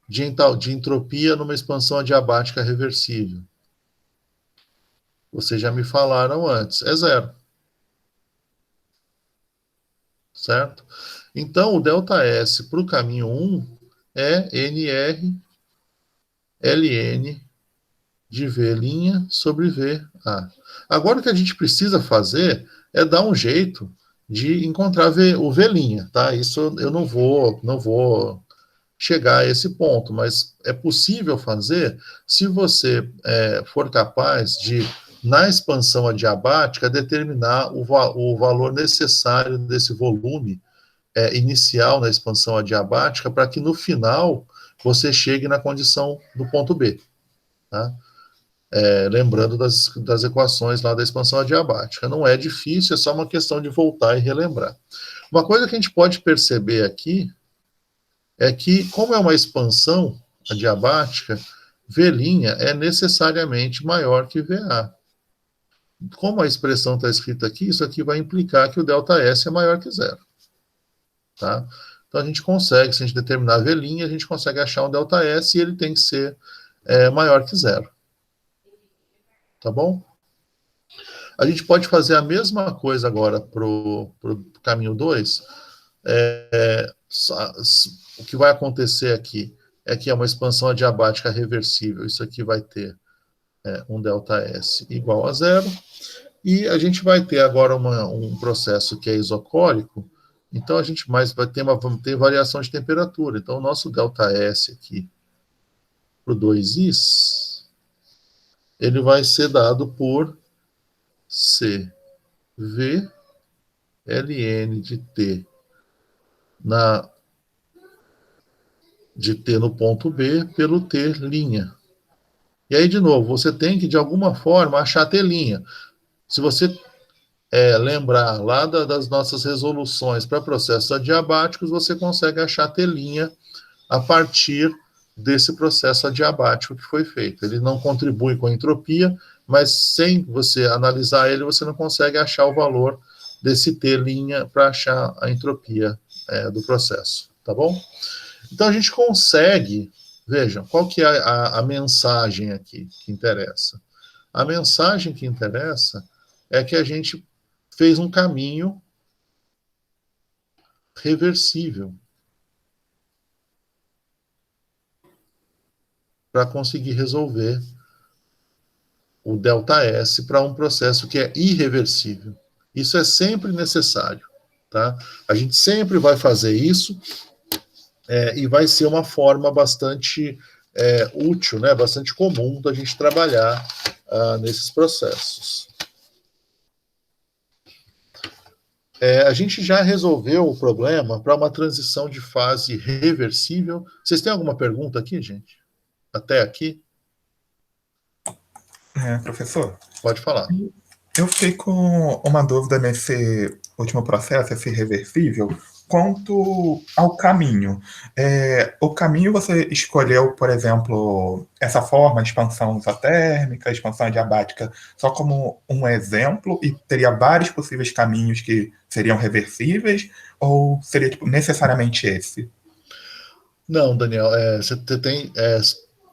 de entropia numa expansão adiabática reversível? Vocês já me falaram antes, é zero. Certo? Então, o ΔS para o caminho 1 é NR Ln de V' sobre VA. Agora, o que a gente precisa fazer é dar um jeito de encontrar o V', tá? Isso eu não vou chegar a esse ponto, mas é possível fazer se você for capaz de, na expansão adiabática, determinar o valor necessário desse volume inicial na expansão adiabática para que no final você chegue na condição do ponto B. Tá? Lembrando das equações lá da expansão adiabática. Não é difícil, é só uma questão de voltar e relembrar. Uma coisa que a gente pode perceber aqui é que, como é uma expansão adiabática, V' é necessariamente maior que VA. Como a expressão está escrita aqui, isso aqui vai implicar que o ΔS é maior que zero. Tá? Então, a gente consegue, se a gente determinar V', a gente consegue achar um ΔS e ele tem que ser maior que zero. Tá bom? A gente pode fazer a mesma coisa agora para o caminho 2. O que vai acontecer aqui é que é uma expansão adiabática reversível. Isso aqui vai ter um ΔS igual a zero. E a gente vai ter agora um processo que é isocórico. Então, a gente vai ter variação de temperatura. Então, o nosso ΔS aqui para o 2Is, ele vai ser dado por CV Ln de T no ponto B pelo T'. E aí, de novo, você tem que, de alguma forma, achar T'. Se você lembrar lá das nossas resoluções para processos adiabáticos, você consegue achar T' a partir desse processo adiabático que foi feito. Ele não contribui com a entropia, mas sem você analisar ele, você não consegue achar o valor desse T' para achar a entropia do processo, tá bom? Então, a gente consegue, vejam, qual que é a mensagem aqui que interessa? A mensagem que interessa é que a gente fez um caminho reversível para conseguir resolver o ΔS para um processo que é irreversível. Isso é sempre necessário, tá? A gente sempre vai fazer isso e vai ser uma forma bastante útil, né? Bastante comum da gente trabalhar nesses processos. A gente já resolveu o problema para uma transição de fase reversível. Vocês têm alguma pergunta aqui, gente? Até aqui? Professor? Pode falar. Eu fiquei com uma dúvida nesse último processo, esse reversível, quanto ao caminho. O caminho você escolheu, por exemplo, essa forma, expansão isotérmica, expansão adiabática, só como um exemplo, e teria vários possíveis caminhos que seriam reversíveis, ou seria necessariamente esse? Não, Daniel, você tem...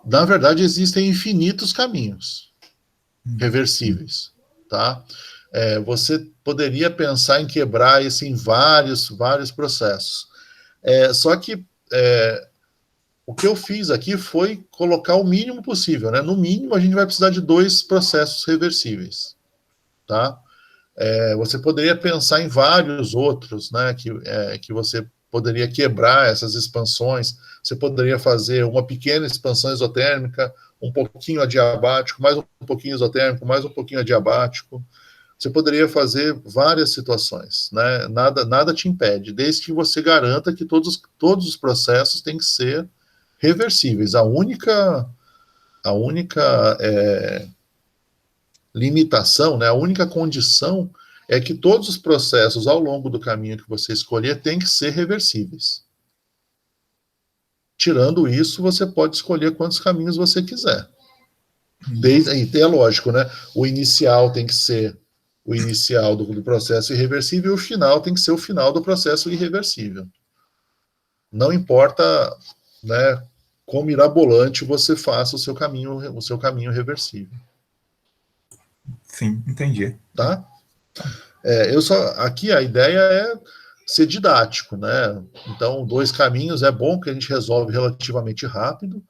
na verdade, existem infinitos caminhos reversíveis, tá? Você poderia pensar em quebrar isso em vários processos. Só que o que eu fiz aqui foi colocar o mínimo possível, né? No mínimo, a gente vai precisar de 2 processos reversíveis, tá? Você poderia pensar em vários outros, né? Que você poderia quebrar essas expansões. Você poderia fazer uma pequena expansão isotérmica, um pouquinho adiabático, mais um pouquinho isotérmico, mais um pouquinho adiabático. Você poderia fazer várias situações, né? Nada te impede, desde que você garanta que todos os processos têm que ser reversíveis. A única limitação, né, a única condição é que todos os processos ao longo do caminho que você escolher têm que ser reversíveis. Tirando isso, você pode escolher quantos caminhos você quiser. Desde, é lógico, né? O inicial tem que ser o inicial do processo irreversível e o final tem que ser o final do processo irreversível. Não importa, né, quão mirabolante você faça o seu caminho reversível. Sim, entendi. Tá? Aqui a ideia é ser didático, né? Então, 2 caminhos é bom que a gente resolve relativamente rápido.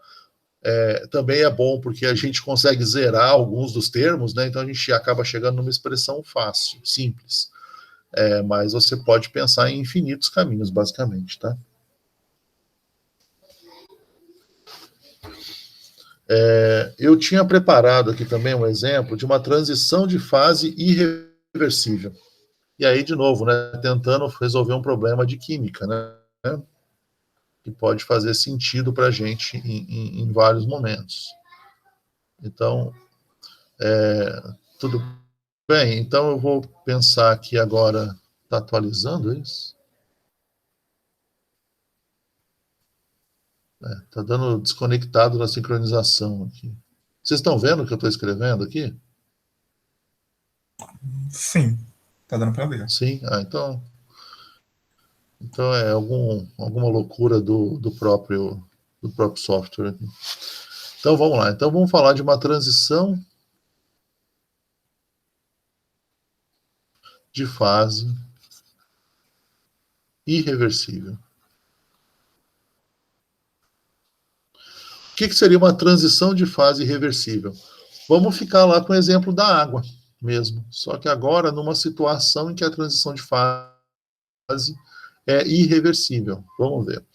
Também é bom porque a gente consegue zerar alguns dos termos, né? Então a gente acaba chegando numa expressão fácil, simples. Mas você pode pensar em infinitos caminhos, basicamente, tá? Eu tinha preparado aqui também um exemplo de uma transição de fase irreversível. E aí, de novo, né, tentando resolver um problema de química, né? Que pode fazer sentido para a gente em vários momentos. Então, tudo bem. Então, eu vou pensar aqui agora. Está atualizando isso? Está dando desconectado na sincronização aqui. Vocês estão vendo o que eu estou escrevendo aqui? Sim, tá dando para ver. Sim? Então é alguma loucura do próprio software aqui. Então vamos lá. Então vamos falar de uma transição de fase irreversível. O que seria uma transição de fase irreversível? Vamos ficar lá com o exemplo da água mesmo. Só que agora numa situação em que a transição de fase é irreversível. Vamos ver.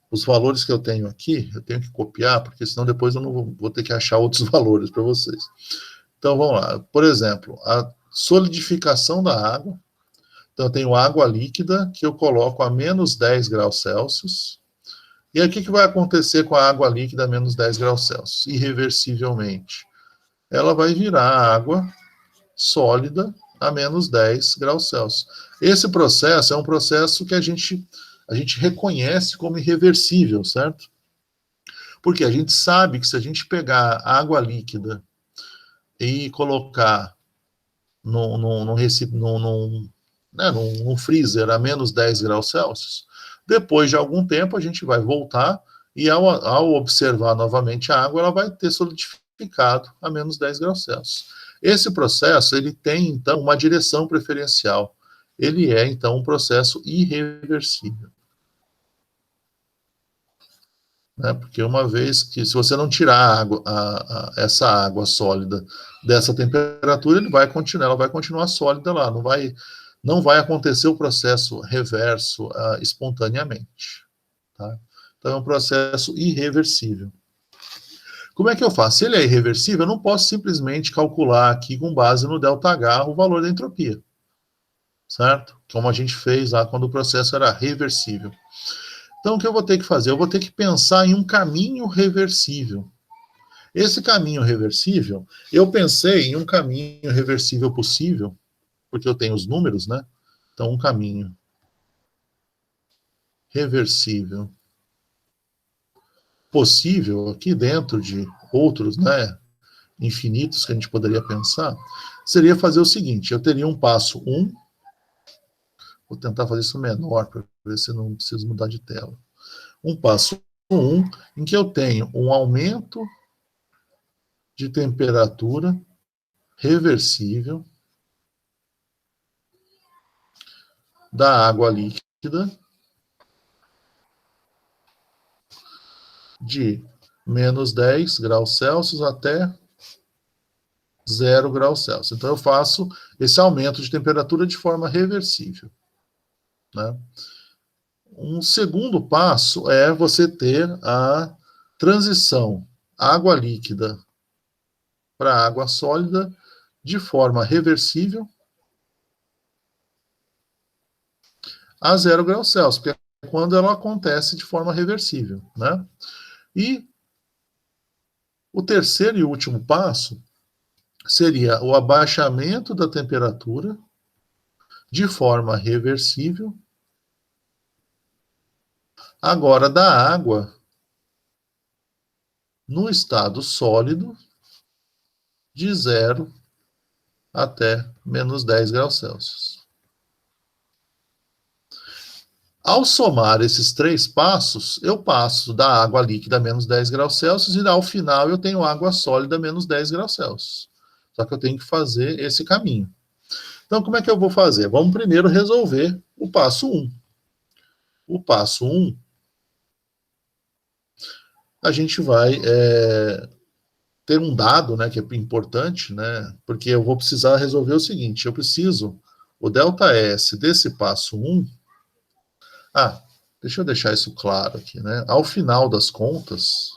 Os valores que eu tenho aqui, eu tenho que copiar, porque senão depois eu não vou ter que achar outros valores para vocês. Então, vamos lá. Por exemplo, a solidificação da água. Então, eu tenho água líquida, que eu coloco a menos 10 graus Celsius. E aí, o que vai acontecer com a água líquida a menos 10 graus Celsius? Irreversivelmente. Ela vai virar água sólida a menos 10 graus Celsius. Esse processo é um processo que a gente reconhece como irreversível, certo? Porque a gente sabe que se a gente pegar água líquida e colocar num freezer a menos 10 graus Celsius, depois de algum tempo a gente vai voltar e ao observar novamente a água, ela vai ter solidificado a menos 10 graus Celsius. Esse processo, ele tem, então, uma direção preferencial. Ele é, então, um processo irreversível. Né? Porque uma vez que, se você não tirar essa água sólida dessa temperatura, ela vai continuar sólida lá, não vai acontecer o processo reverso espontaneamente. Tá? Então é um processo irreversível. Como é que eu faço? Se ele é irreversível, eu não posso simplesmente calcular aqui com base no ΔH o valor da entropia. Certo? Como a gente fez lá quando o processo era reversível. Então, o que eu vou ter que fazer? Eu vou ter que pensar em um caminho reversível. Esse caminho reversível, eu pensei em um caminho reversível possível, porque eu tenho os números, né? Então, um caminho reversível possível, aqui dentro de outros, né, infinitos que a gente poderia pensar, seria fazer o seguinte: eu teria um passo 1, vou tentar fazer isso menor, para ver se não preciso mudar de tela. Um passo 1, em que eu tenho um aumento de temperatura reversível da água líquida de menos 10 graus Celsius até 0 graus Celsius. Então, eu faço esse aumento de temperatura de forma reversível. Né? Um segundo passo é você ter a transição água líquida para água sólida de forma reversível a 0 graus Celsius, porque é quando ela acontece de forma reversível, né? E o terceiro e último passo seria o abaixamento da temperatura de forma reversível, agora da água no estado sólido de 0 até menos 10 graus Celsius. Ao somar esses 3 passos, eu passo da água líquida a menos 10 graus Celsius e ao final eu tenho água sólida a menos 10 graus Celsius. Só que eu tenho que fazer esse caminho. Então, como é que eu vou fazer? Vamos primeiro resolver o passo 1. O passo 1, a gente vai ter um dado, né, que é importante, né, porque eu vou precisar resolver o seguinte, eu preciso, o ΔS desse passo 1, deixa eu deixar isso claro aqui, né, ao final das contas,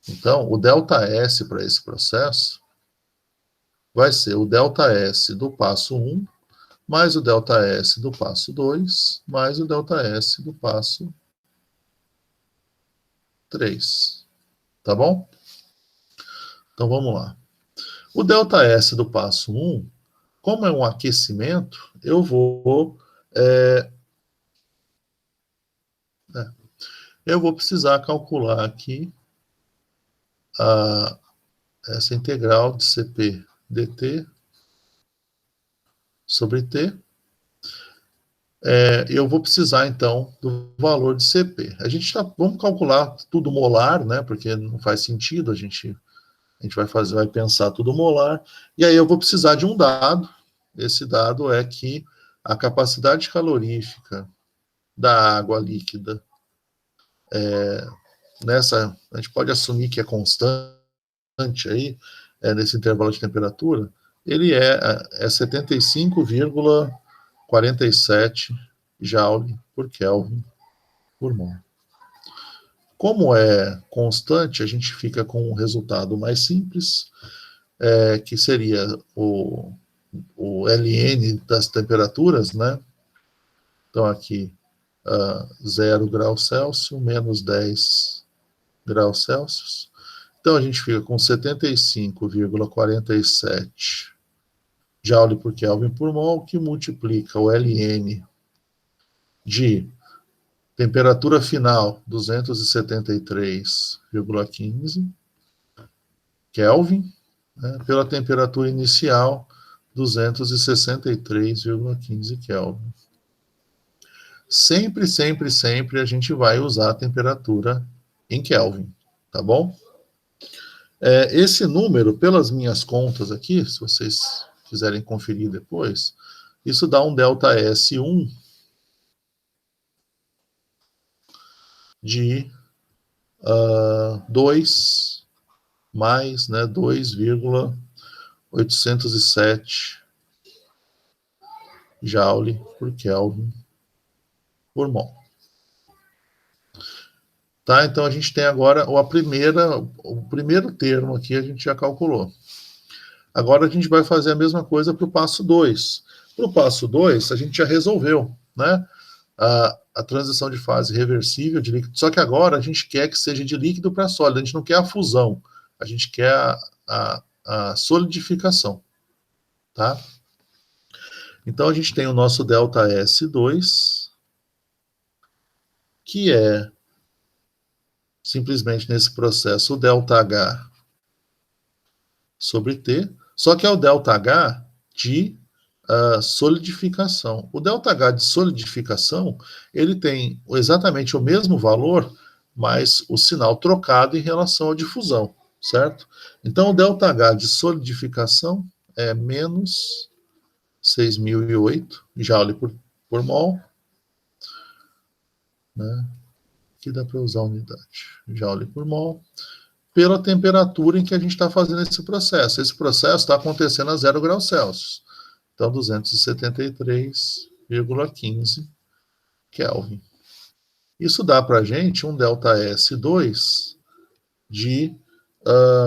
então, o ΔS para esse processo vai ser o ΔS do passo 1, mais o ΔS do passo 2, mais o ΔS do passo 3. Tá bom? Então vamos lá. O ΔS do passo 1, como é um aquecimento, eu vou precisar calcular aqui essa integral de Cp dt sobre T. Eu vou precisar, então, do valor de Cp. Vamos calcular tudo molar, né, porque não faz sentido, a gente vai pensar tudo molar, e aí eu vou precisar de um dado. Esse dado é que a capacidade calorífica da água líquida, a gente pode assumir que é constante aí, nesse intervalo de temperatura, ele é 75,47 joule por Kelvin por mol. Como é constante, a gente fica com um resultado mais simples, que seria o Ln das temperaturas, né? Então, aqui, 0 graus Celsius menos 10 graus Celsius. Então, a gente fica com 75,47 joule por Kelvin por mol, que multiplica o Ln de temperatura final, 273,15 Kelvin, né, pela temperatura inicial, 263,15 Kelvin. Sempre, sempre, sempre a gente vai usar a temperatura em Kelvin, tá bom? Esse número, pelas minhas contas aqui, se vocês quiserem conferir depois, isso dá um ΔS1 de 2 mais, né, 2,807 joule por Kelvin por mol. Tá? Então, a gente tem agora o primeiro termo aqui, a gente já calculou. Agora, a gente vai fazer a mesma coisa para o passo 2. Para o passo 2, a gente já resolveu, né, a transição de fase reversível de líquido, só que agora a gente quer que seja de líquido para sólido, a gente não quer a fusão, a gente quer a solidificação, tá? Então, a gente tem o nosso ΔS2, que é simplesmente nesse processo o ΔH sobre T, só que é o ΔH de solidificação. O ΔH de solidificação, ele tem exatamente o mesmo valor, mas o sinal trocado em relação à difusão, certo? Então, o ΔH de solidificação é menos 6.008 joule por mol, né? Aqui dá para usar a unidade, joule por mol, pela temperatura em que a gente está fazendo esse processo. Esse processo está acontecendo a 0 graus Celsius. Então, 273,15 Kelvin. Isso dá para a gente um ΔS2 de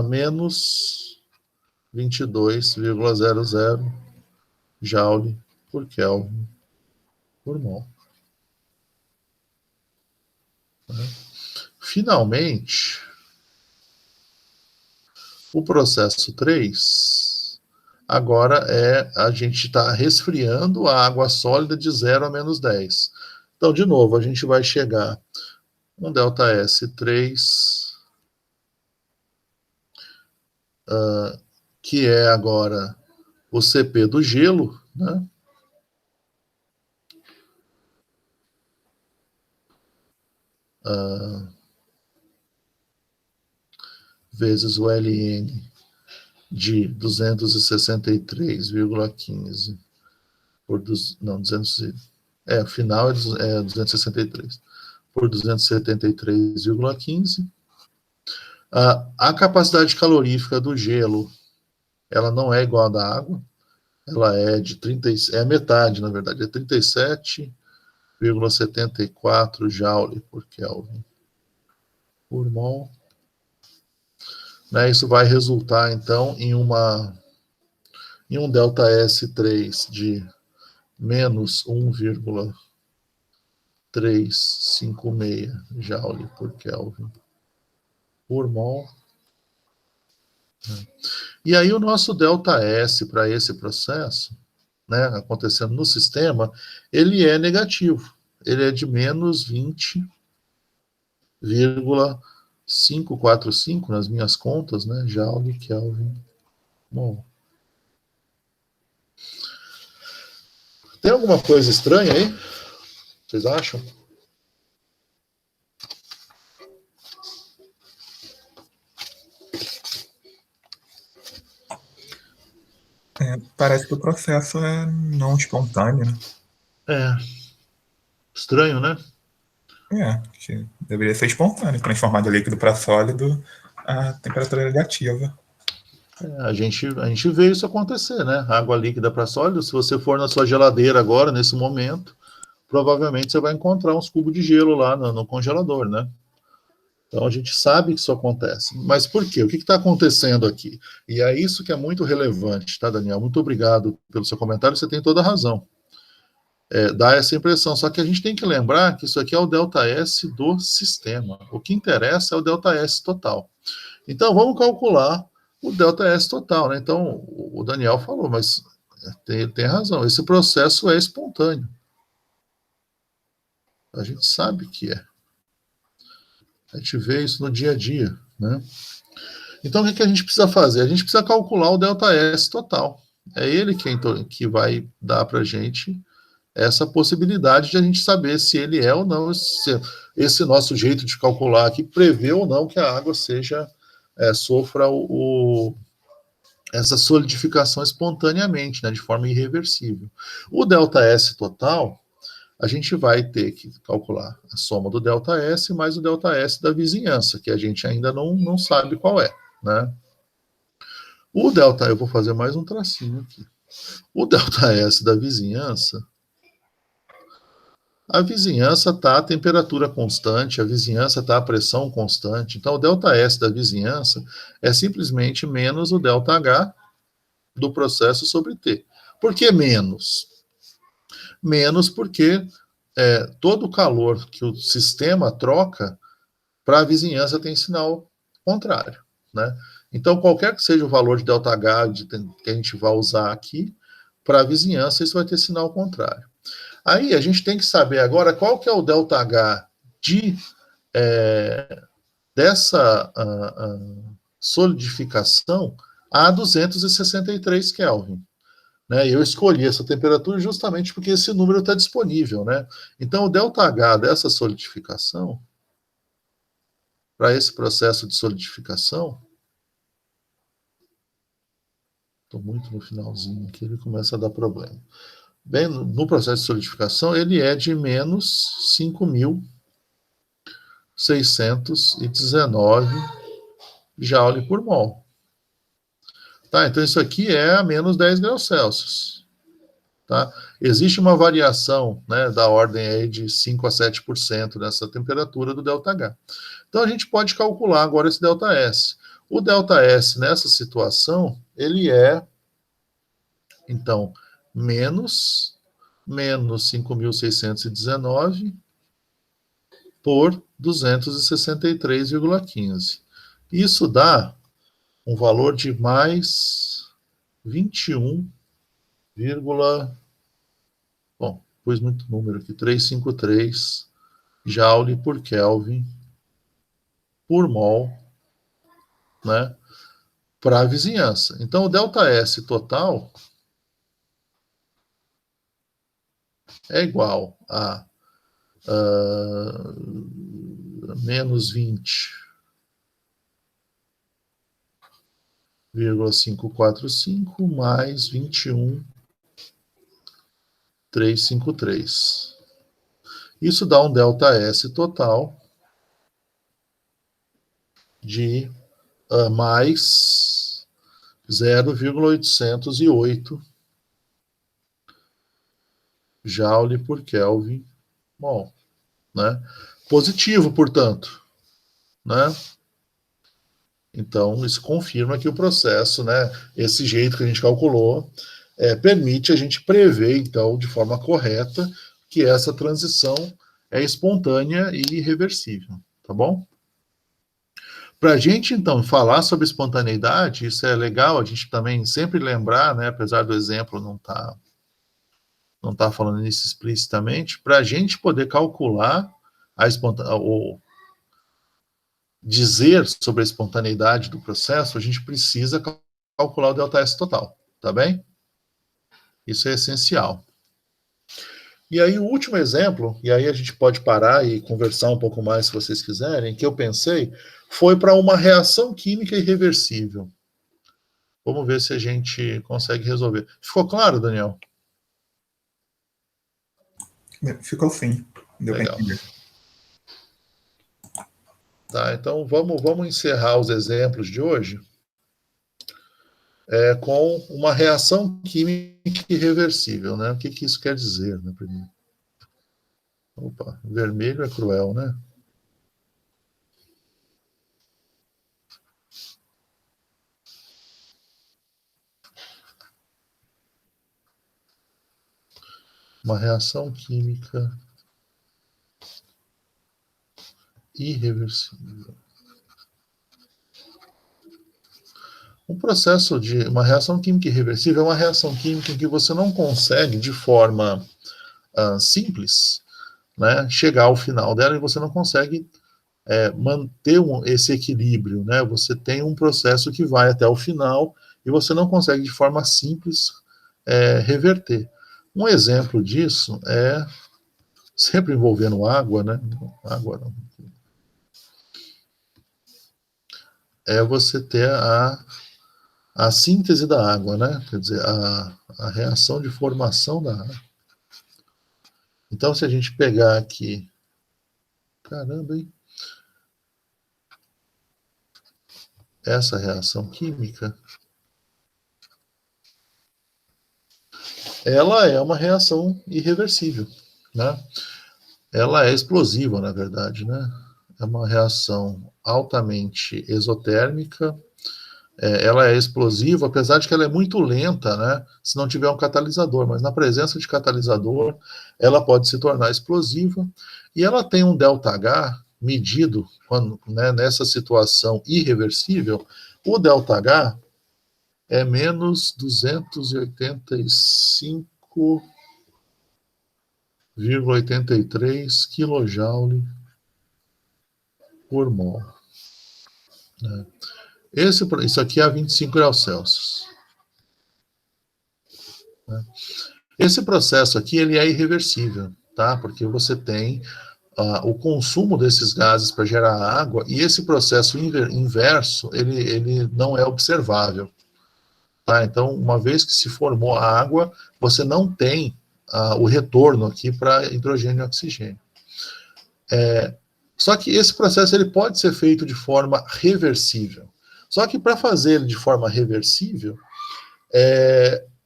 menos 22,00 joule por Kelvin por mol. Finalmente, o processo 3, agora a gente está resfriando a água sólida de 0 a menos 10. Então, de novo, a gente vai chegar um ΔS3, que é agora o CP do gelo, né? Vezes o Ln de 263,15 por... Não, 200... o final é 263 por 273,15. A capacidade calorífica do gelo, ela não é igual à da água, ela é de 30, é a metade, na verdade, é 37,74 joule por Kelvin por mol. Né, isso vai resultar, então, em um ΔS3 de menos 1,356 joule por Kelvin por mol. E aí o nosso ΔS para esse processo, né, acontecendo no sistema, ele é negativo. Ele é de menos 20,545 nas minhas contas, né, joule Kelvin mol. Tem alguma coisa estranha aí? Vocês acham? Parece que o processo é não espontâneo, né? Estranho, né? Que deveria ser espontâneo, transformar de líquido para sólido a temperatura negativa. A gente vê isso acontecer, né? Água líquida para sólido, se você for na sua geladeira agora, nesse momento, provavelmente você vai encontrar uns cubos de gelo lá no congelador, né? Então a gente sabe que isso acontece. Mas por quê? O que está acontecendo aqui? E é isso que é muito relevante, tá, Daniel? Muito obrigado pelo seu comentário, você tem toda a razão. Dá essa impressão, só que a gente tem que lembrar que isso aqui é o ΔS do sistema. O que interessa é o ΔS total. Então vamos calcular o ΔS total, né? Então o Daniel falou, mas tem razão, esse processo é espontâneo. A gente sabe que é. A gente vê isso no dia a dia, né? Então, o que a gente precisa fazer? A gente precisa calcular o ΔS total. É ele que vai dar para a gente essa possibilidade de a gente saber se ele é ou não, se esse nosso jeito de calcular aqui prevê ou não que a água sofra essa solidificação espontaneamente, né, de forma irreversível. O ΔS total, a gente vai ter que calcular a soma do ΔS mais o ΔS da vizinhança, que a gente ainda não sabe qual é, né? Eu vou fazer mais um tracinho aqui. O ΔS da vizinhança, a vizinhança está a temperatura constante, a vizinhança está a pressão constante, então o ΔS da vizinhança é simplesmente menos o ΔH do processo sobre T. Por que menos? Menos porque todo o calor que o sistema troca para a vizinhança tem sinal contrário, né? Então, qualquer que seja o valor de ΔH que a gente vai usar aqui, para a vizinhança isso vai ter sinal contrário. Aí a gente tem que saber agora qual que é o ΔH dessa solidificação a 263 Kelvin. Né? Eu escolhi essa temperatura justamente porque esse número está disponível, né? Então, o ΔH dessa solidificação, para esse processo de solidificação, estou muito no finalzinho aqui, ele começa a dar problema. Bem, no processo de solidificação, ele é de menos 5.619 joule por mol. Tá, então isso aqui é a menos 10 graus Celsius. Tá? Existe uma variação, né, da ordem aí de 5 a 7% nessa temperatura do ΔH. Então a gente pode calcular agora esse ΔS. O ΔS nessa situação ele é, então, menos 5.619 por 263,15. Isso dá um valor de mais 21, bom, pus muito número aqui, 353 Joule por Kelvin por mol, né, para a vizinhança. Então, o ΔS total é igual a menos 20,545 mais 21,353. Isso dá um ΔS total de mais 0,808 Joule por Kelvin mol, né? Positivo, portanto, né? Então, isso confirma que o processo, né, esse jeito que a gente calculou, permite a gente prever, então, de forma correta, que essa transição é espontânea e irreversível, tá bom? Para a gente, então, falar sobre espontaneidade, isso é legal a gente também sempre lembrar, né, apesar do exemplo não tá falando nisso explicitamente, para a gente poder calcular ou dizer sobre a espontaneidade do processo, a gente precisa calcular o ΔS total, tá bem? Isso é essencial. E aí, o último exemplo, e aí a gente pode parar e conversar um pouco mais se vocês quiserem, que eu pensei, foi para uma reação química irreversível. Vamos ver se a gente consegue resolver. Ficou claro, Daniel? Ficou sim. Deu para entender. Tá, então vamos encerrar os exemplos de hoje com uma reação química irreversível, né? O que isso quer dizer, né, primeiro? Opa, vermelho é cruel, né? Uma reação química irreversível. Um processo de uma reação química irreversível é uma reação química em que você não consegue, de forma simples, né, chegar ao final dela e você não consegue manter esse equilíbrio, né? Você tem um processo que vai até o final e você não consegue, de forma simples, reverter. Um exemplo disso é sempre envolvendo água, né? Água não. É você ter a síntese da água, né? Quer dizer, a reação de formação da água. Então, se a gente pegar aqui... Caramba, hein? Essa reação química, ela é uma reação irreversível, né? Ela é explosiva, na verdade, né? É uma reação altamente exotérmica, ela é explosiva, apesar de que ela é muito lenta, né, se não tiver um catalisador, mas na presença de catalisador, ela pode se tornar explosiva, e ela tem um ΔH medido né, nessa situação irreversível. O ΔH é menos 285,83 kJ por mol, né? Isso aqui é a 25 graus Celsius. Né? Esse processo aqui, ele é irreversível, tá? Porque você tem o consumo desses gases para gerar água, e esse processo inverso, ele não é observável. Tá? Então, uma vez que se formou a água, você não tem o retorno aqui para hidrogênio e oxigênio. Só que esse processo ele pode ser feito de forma reversível. Só que para fazer ele de forma reversível,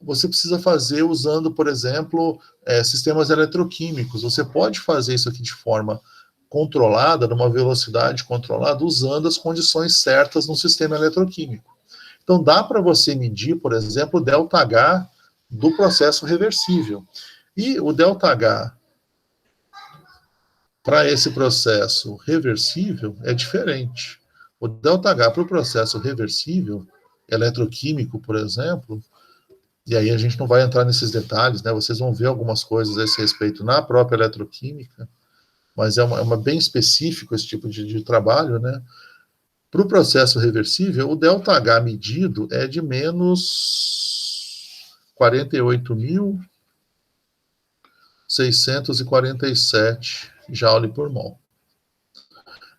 você precisa fazer usando, por exemplo, sistemas eletroquímicos. Você pode fazer isso aqui de forma controlada, numa velocidade controlada, usando as condições certas no sistema eletroquímico. Então, dá para você medir, por exemplo, o ΔH do processo reversível. E o ΔH para esse processo reversível é diferente. O ΔH para o processo reversível, eletroquímico, por exemplo, e aí a gente não vai entrar nesses detalhes, né? Vocês vão ver algumas coisas a esse respeito na própria eletroquímica, mas é uma bem específico esse tipo de trabalho, né? Para o processo reversível, o ΔH medido é de menos 48.647 joule por mol.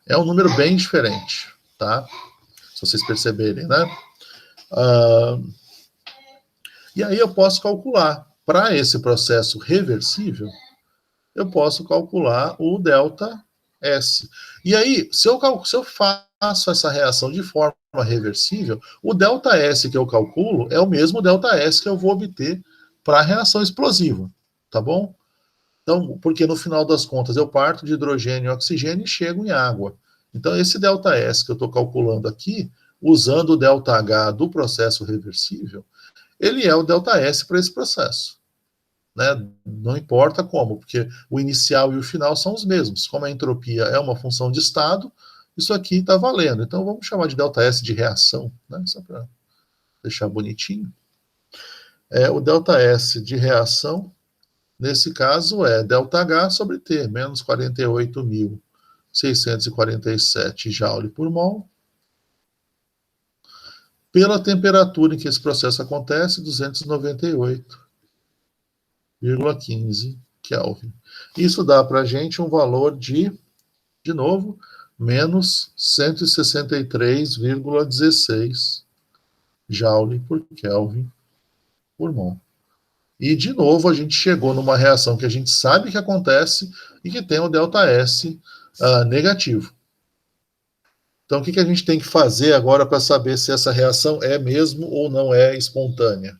É um número bem diferente, tá? Se vocês perceberem, né? E aí eu posso calcular, para esse processo reversível, eu posso calcular o ΔS. E aí, se eu faço essa reação de forma reversível, o ΔS que eu calculo é o mesmo ΔS que eu vou obter para a reação explosiva, tá bom? Então, porque no final das contas eu parto de hidrogênio e oxigênio e chego em água. Então, esse ΔS que eu estou calculando aqui, usando o ΔH do processo reversível, ele é o ΔS para esse processo. Né? Não importa como, porque o inicial e o final são os mesmos. Como a entropia é uma função de estado, isso aqui está valendo. Então, vamos chamar de ΔS de reação, né? Só para deixar bonitinho. O ΔS de reação, nesse caso, é ΔH sobre T, menos 48.647 joule por mol, pela temperatura em que esse processo acontece, 298,15 Kelvin. Isso dá para a gente um valor de novo, menos 163,16 joule por Kelvin por mol. E, de novo, a gente chegou numa reação que a gente sabe que acontece e que tem o ΔS negativo. Então, o que a gente tem que fazer agora para saber se essa reação é mesmo ou não é espontânea?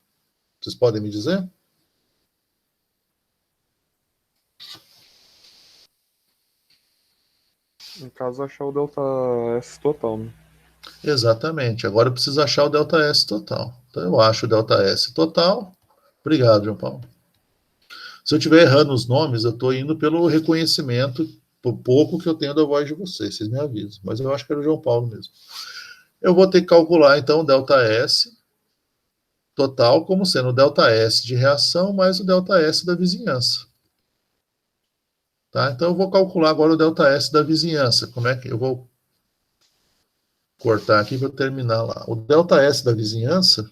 Vocês podem me dizer? No caso, achar o ΔS total, né? Exatamente. Agora eu preciso achar o ΔS total. Então, eu acho o ΔS total. Obrigado, João Paulo. Se eu estiver errando os nomes, eu estou indo pelo reconhecimento, por pouco que eu tenho da voz de vocês me avisam. Mas eu acho que era o João Paulo mesmo. Eu vou ter que calcular, então, o ΔS total como sendo o ΔS de reação mais o ΔS da vizinhança. Tá? Então, eu vou calcular agora o ΔS da vizinhança. Como é que eu vou cortar aqui para terminar lá? O ΔS da vizinhança,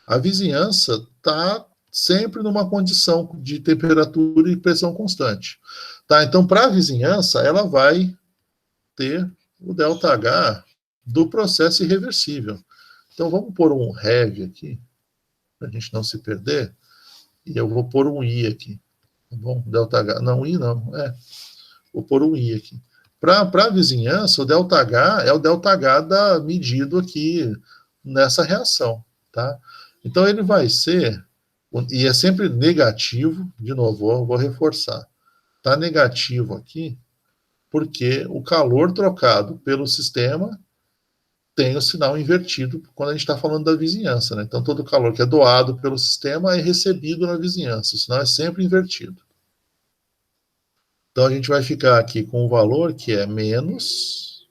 a vizinhança está sempre numa condição de temperatura e pressão constante. Tá? Então, para a vizinhança, ela vai ter o ΔH do processo irreversível. Então, vamos pôr um REV aqui, para a gente não se perder, e eu vou pôr um I aqui. Tá bom? ΔH, não, I não, vou pôr um I aqui. Para a vizinhança, o ΔH é o ΔH medido aqui nessa reação. Tá? Então, ele vai ser, e é sempre negativo, de novo, vou reforçar. Está negativo aqui, porque o calor trocado pelo sistema tem o sinal invertido quando a gente está falando da vizinhança. Né? Então, todo o calor que é doado pelo sistema é recebido na vizinhança, o sinal é sempre invertido. Então, a gente vai ficar aqui com o valor que é menos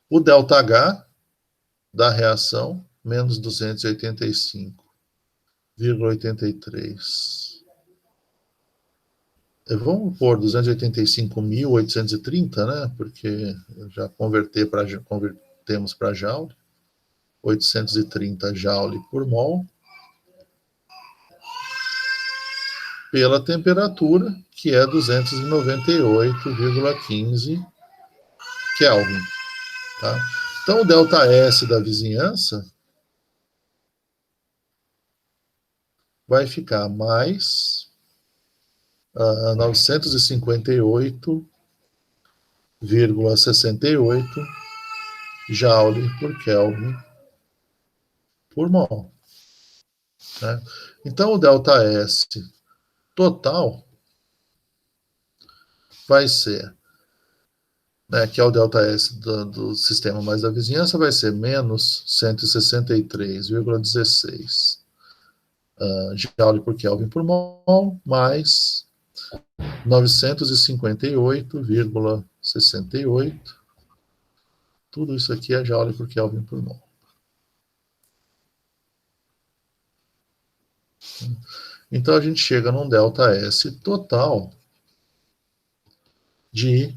o ΔH da reação, menos 285,83. Vamos pôr 285.830, né? Porque já convertemos para joule. 830 joule por mol. Pela temperatura, que é 298,15 Kelvin. Tá? Então, o ΔS da vizinhança vai ficar mais 958,68 joule por Kelvin por mol. Né? Então, o ΔS total vai ser né, que é o ΔS do sistema mais da vizinhança, vai ser menos 163,16 Joule por Kelvin por mol, mais 958,68. Tudo isso aqui é Joule por Kelvin por mol. Então a gente chega num ΔS total de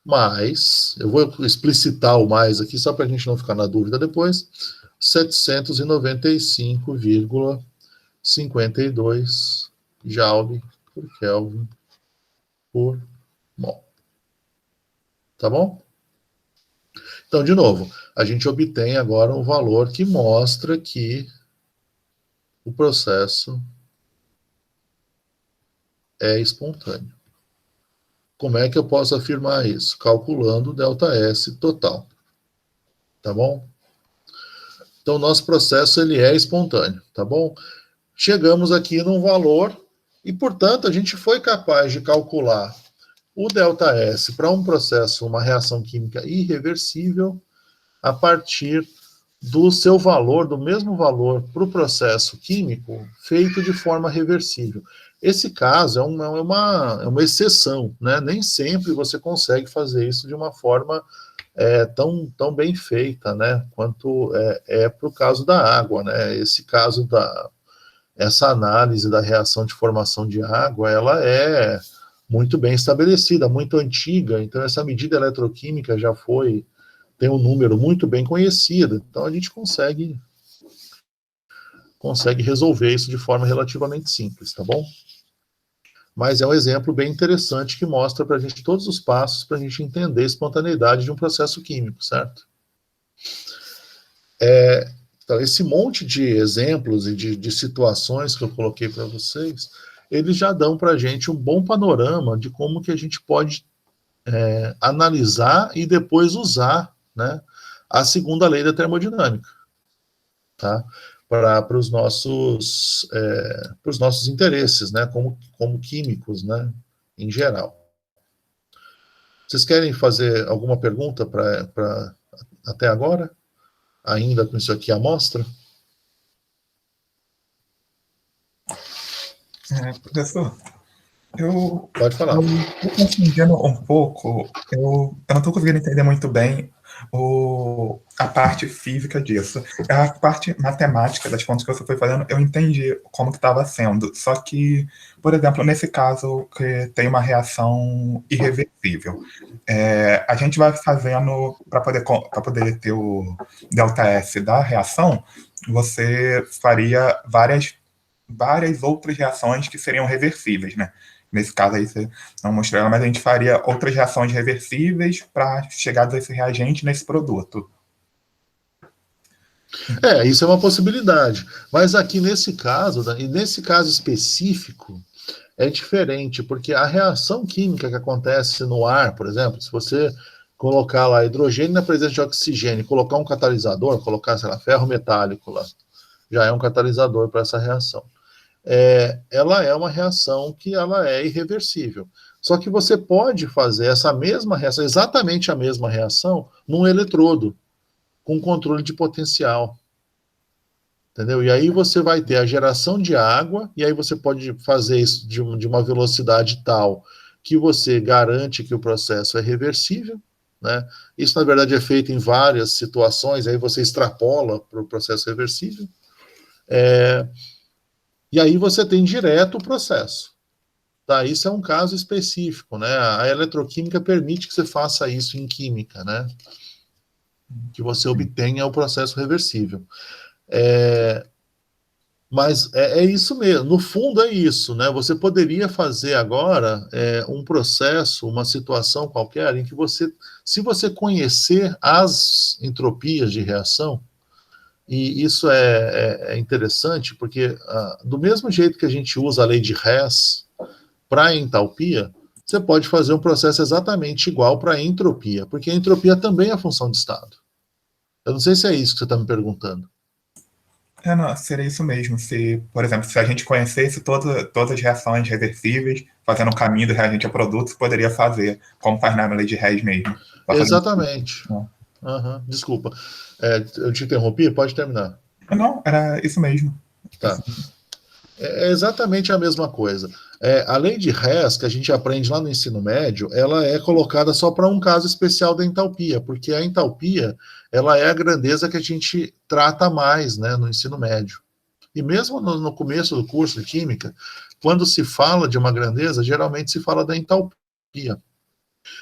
mais, eu vou explicitar o mais aqui só para a gente não ficar na dúvida depois, 795,52 Joule por Kelvin por mol. Tá bom? Então, de novo, a gente obtém agora um valor que mostra que o processo é espontâneo. Como é que eu posso afirmar isso? Calculando o ΔS total. Tá bom? Então, o nosso processo ele é espontâneo, tá bom? Chegamos aqui num valor e, portanto, a gente foi capaz de calcular o ΔS para um processo, uma reação química irreversível, a partir do seu valor, do mesmo valor para o processo químico feito de forma reversível. Esse caso é uma exceção, né? Nem sempre você consegue fazer isso de uma forma tão bem feita, né? Quanto para o caso da água, né? Esse caso essa análise da reação de formação de água, ela é muito bem estabelecida, muito antiga, então essa medida eletroquímica tem um número muito bem conhecido, então a gente consegue resolver isso de forma relativamente simples, tá bom? Mas é um exemplo bem interessante que mostra para a gente todos os passos para a gente entender a espontaneidade de um processo químico, certo? Então, esse monte de exemplos e de situações que eu coloquei para vocês, eles já dão para a gente um bom panorama de como que a gente pode analisar e depois usar, né, a segunda lei da termodinâmica, tá? Para os nossos interesses, né, como químicos, né, em geral. Vocês querem fazer alguma pergunta até agora? Ainda com isso aqui à mostra? Professor, Pode falar. eu tô confundindo um pouco, eu não estou conseguindo entender muito bem a parte física disso. A parte matemática das contas que você foi fazendo, eu entendi como que estava sendo. Só que, por exemplo, nesse caso que tem uma reação irreversível, a gente vai fazendo, para poder ter o ΔS da reação, você faria várias outras reações que seriam reversíveis, né? Nesse caso aí você não mostrou ela, mas a gente faria outras reações reversíveis para chegar a esse reagente nesse produto. Isso é uma possibilidade. Mas aqui nesse caso, e nesse caso específico, é diferente, porque a reação química que acontece no ar, por exemplo, se você colocar lá hidrogênio na presença de oxigênio, colocar um catalisador, colocar, sei lá, ferro metálico lá, já é um catalisador para essa reação. Ela é uma reação que ela é irreversível. Só que você pode fazer essa mesma reação, exatamente a mesma reação, num eletrodo, com controle de potencial. Entendeu? E aí você vai ter a geração de água, e aí você pode fazer isso de uma velocidade tal que você garante que o processo é reversível, né? Isso, na verdade, é feito em várias situações, aí você extrapola para o processo reversível. E aí você tem direto o processo. Tá? Isso é um caso específico, né? A eletroquímica permite que você faça isso em química, né? Que você obtenha o processo reversível. Mas é isso mesmo, no fundo é isso, né? Você poderia fazer agora um processo, uma situação qualquer, em que você, se você conhecer as entropias de reação, e isso é interessante, porque do mesmo jeito que a gente usa a lei de Hess para a entalpia, você pode fazer um processo exatamente igual para a entropia, porque a entropia também é função de estado. Eu não sei se é isso que você está me perguntando. Não, seria isso mesmo. Se, por exemplo, se a gente conhecesse todas as reações reversíveis, fazendo o caminho do reagente ao produto, você poderia fazer, como faz na lei de Hess mesmo. Exatamente. Não. Desculpa. Eu te interrompi? Pode terminar. Não, era isso mesmo. Tá. É exatamente a mesma coisa. A lei de Hess, que a gente aprende lá no ensino médio, ela é colocada só para um caso especial da entalpia, porque a entalpia ela é a grandeza que a gente trata mais, né, no ensino médio. E mesmo no começo do curso de Química, quando se fala de uma grandeza, geralmente se fala da entalpia.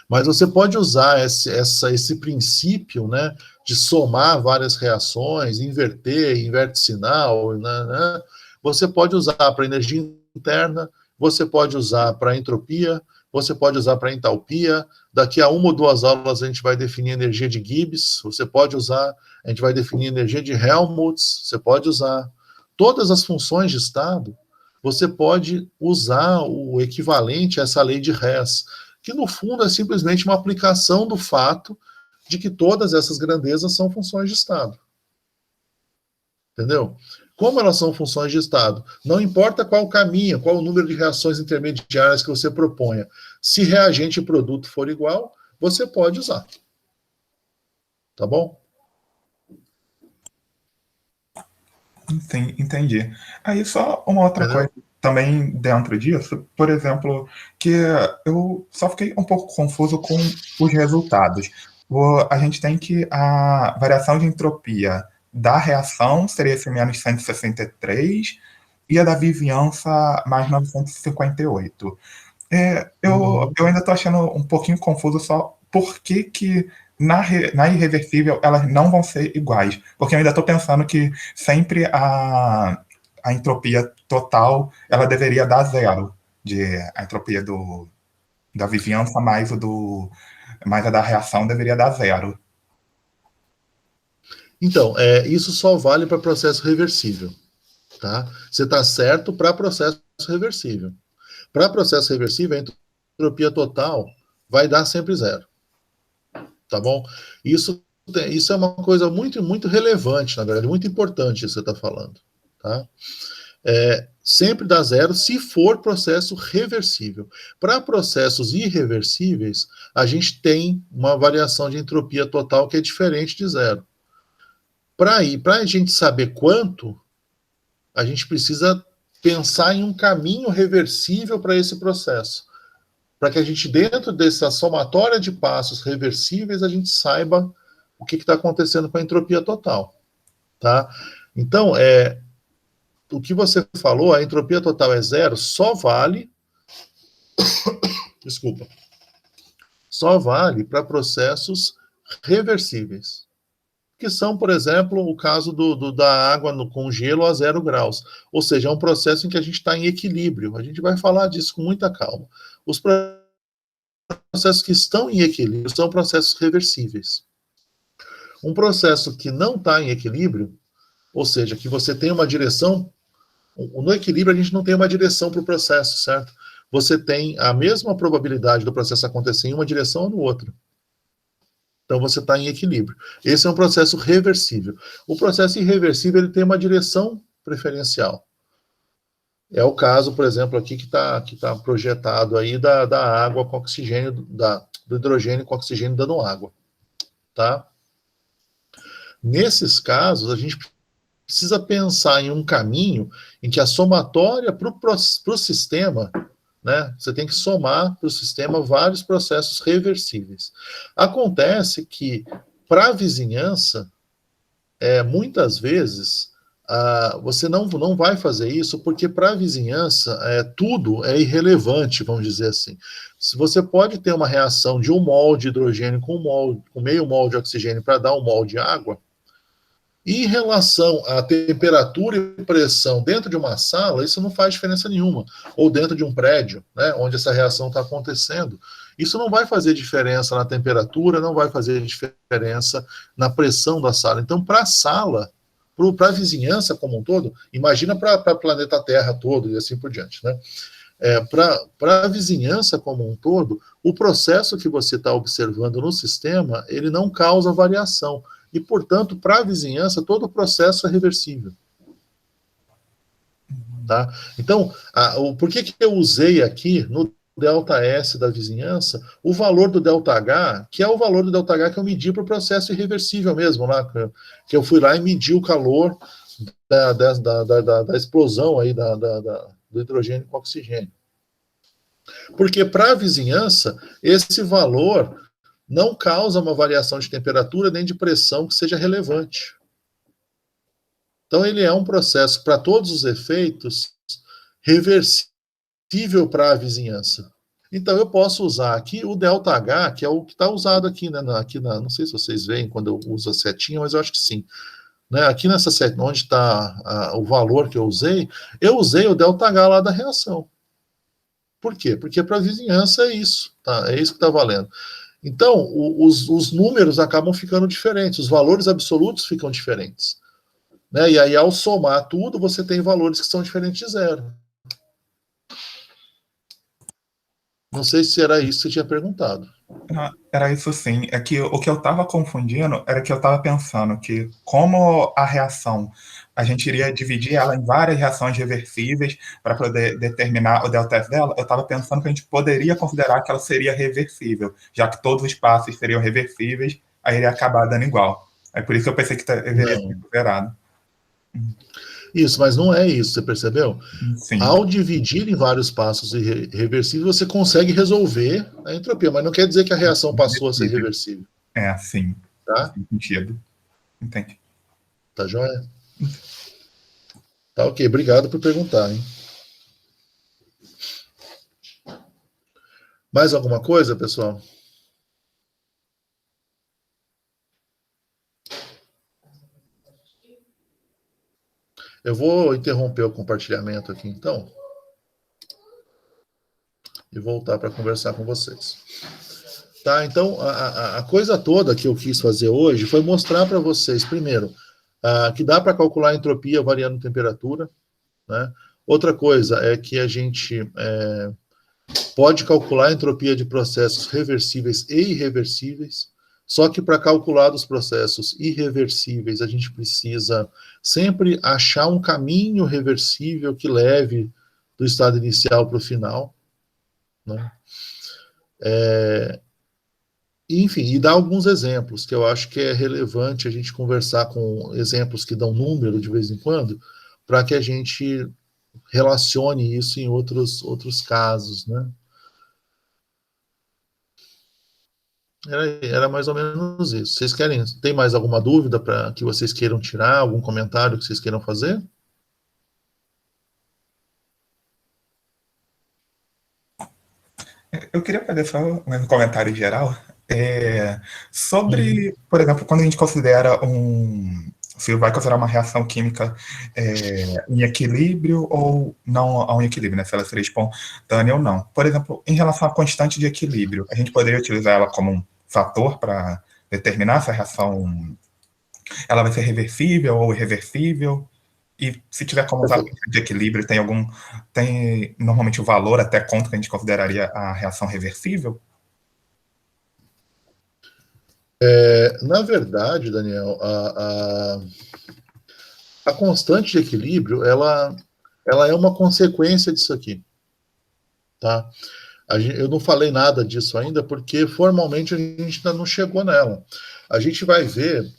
Mas você pode usar esse princípio, né, de somar várias reações, inverte sinal, né, você pode usar para energia interna, você pode usar para entropia, você pode usar para entalpia. Daqui a 1 ou 2 aulas a gente vai definir energia de Gibbs, você pode usar, a gente vai definir energia de Helmholtz, você pode usar. Todas as funções de estado, você pode usar o equivalente a essa lei de Hess, que no fundo é simplesmente uma aplicação do fato de que todas essas grandezas são funções de estado. Entendeu? Como elas são funções de estado, não importa qual o caminho, qual o número de reações intermediárias que você proponha, se reagente e produto for igual, você pode usar. Tá bom? Sim, entendi. Aí só uma outra coisa também dentro disso, por exemplo, que eu só fiquei um pouco confuso com os resultados. A gente tem que a variação de entropia da reação seria esse menos 163 e a da vizinhança mais 958. Eu ainda estou achando um pouquinho confuso só por que na irreversível elas não vão ser iguais. Porque eu ainda estou pensando que sempre a entropia total ela deveria dar zero. A entropia da vizinhança mais a da reação deveria dar zero. Então, isso só vale para processo reversível. Tá? Você está certo para processo reversível. Para processo reversível, a entropia total vai dar sempre zero. Tá bom? Isso é uma coisa muito, muito relevante, na verdade, muito importante que você está falando. Tá? Sempre dá zero se for processo reversível. Para processos irreversíveis, a gente tem uma variação de entropia total que é diferente de zero. Para a gente saber quanto, a gente precisa pensar em um caminho reversível para esse processo. Para que a gente, dentro dessa somatória de passos reversíveis, a gente saiba o que está acontecendo com a entropia total. Tá? Então, o que você falou, a entropia total é zero, só vale desculpa, só vale para processos reversíveis. Que são, por exemplo, o caso da água com gelo a 0 graus. Ou seja, é um processo em que a gente está em equilíbrio. A gente vai falar disso com muita calma. Os processos que estão em equilíbrio são processos reversíveis. Um processo que não está em equilíbrio, ou seja, que você tem uma direção... No equilíbrio, a gente não tem uma direção para o processo, certo? Você tem a mesma probabilidade do processo acontecer em uma direção ou no outra. Então, você está em equilíbrio. Esse é um processo reversível. O processo irreversível ele tem uma direção preferencial. É o caso, por exemplo, aqui que tá projetado aí da água com oxigênio, do hidrogênio com oxigênio dando água. Tá? Nesses casos, a gente precisa pensar em um caminho em que a somatória para o sistema... Né? Você tem que somar para o sistema vários processos reversíveis. Acontece que, para a vizinhança, muitas vezes, você não vai fazer isso, porque para a vizinhança, tudo é irrelevante, vamos dizer assim. Se você pode ter uma reação de 1 mol de hidrogênio com meio mol de oxigênio para dar 1 mol de água, e em relação à temperatura e pressão dentro de uma sala, isso não faz diferença nenhuma. Ou dentro de um prédio, né, onde essa reação está acontecendo. Isso não vai fazer diferença na temperatura, não vai fazer diferença na pressão da sala. Então, para a sala, para a vizinhança como um todo, imagina para o planeta Terra todo e assim por diante, né? Para a vizinhança como um todo, o processo que você está observando no sistema, ele não causa variação. E, portanto, para a vizinhança, todo o processo é reversível. Tá? Então, por que eu usei aqui no ΔS da vizinhança o valor do ΔH, que é o valor do ΔH que eu medi para o processo irreversível mesmo, lá, que eu fui lá e medi o calor da explosão aí do hidrogênio com oxigênio. Porque para a vizinhança, esse valor não causa uma variação de temperatura nem de pressão que seja relevante. Então, ele é um processo, para todos os efeitos, reversível para a vizinhança. Então, eu posso usar aqui o ΔH, que é o que está usado aqui, né, não sei se vocês veem quando eu uso a setinha, mas eu acho que sim. Né, aqui nessa setinha, onde está o valor que eu usei o ΔH lá da reação. Por quê? Porque para a vizinhança é isso, tá? É isso que está valendo. Então, os números acabam ficando diferentes, os valores absolutos ficam diferentes. Né? E aí, ao somar tudo, você tem valores que são diferentes de zero. Não sei se era isso que você tinha perguntado. Era isso sim. É que o que eu estava confundindo era que eu estava pensando que, como a reação, a gente iria dividir ela em várias reações reversíveis para poder determinar o ΔF dela, eu estava pensando que a gente poderia considerar que ela seria reversível, já que todos os passos seriam reversíveis, aí iria acabar dando igual. É por isso que eu pensei que deveria ser considerado. Isso, mas não é isso, você percebeu? Sim. Ao dividir em vários passos reversíveis, você consegue resolver a entropia, mas não quer dizer que a reação passou a ser reversível. É, sim. Tá? Faz sentido. Entendi. Tá joia? Tá ok, obrigado por perguntar, hein? Mais alguma coisa, pessoal? Eu vou interromper o compartilhamento aqui, então, e voltar para conversar com vocês. Tá, então, a coisa toda que eu quis fazer hoje foi mostrar para vocês, primeiro, que dá para calcular a entropia variando temperatura, né? Outra coisa é que a gente pode calcular a entropia de processos reversíveis e irreversíveis, só que para calcular os processos irreversíveis, a gente precisa sempre achar um caminho reversível que leve do estado inicial para o final, né? Enfim, e dar alguns exemplos, que eu acho que é relevante a gente conversar com exemplos que dão número de vez em quando, para que a gente relacione isso em outros casos, né? Era mais ou menos isso. Vocês tem mais alguma dúvida para que vocês queiram tirar, algum comentário que vocês queiram fazer? Eu queria fazer só um comentário geral sobre, por exemplo, quando a gente considera se vai considerar uma reação química em equilíbrio ou não em equilíbrio, né? Se ela seria espontânea ou não. Por exemplo, em relação à constante de equilíbrio, a gente poderia utilizar ela como um fator para determinar se a reação ela vai ser reversível ou irreversível. E se tiver como usar de equilíbrio, tem normalmente o valor até quanto que a gente consideraria a reação reversível? Na verdade, Daniel, a constante de equilíbrio, ela é uma consequência disso aqui, tá? Eu não falei nada disso ainda, porque formalmente a gente ainda não chegou nela. A gente vai ver,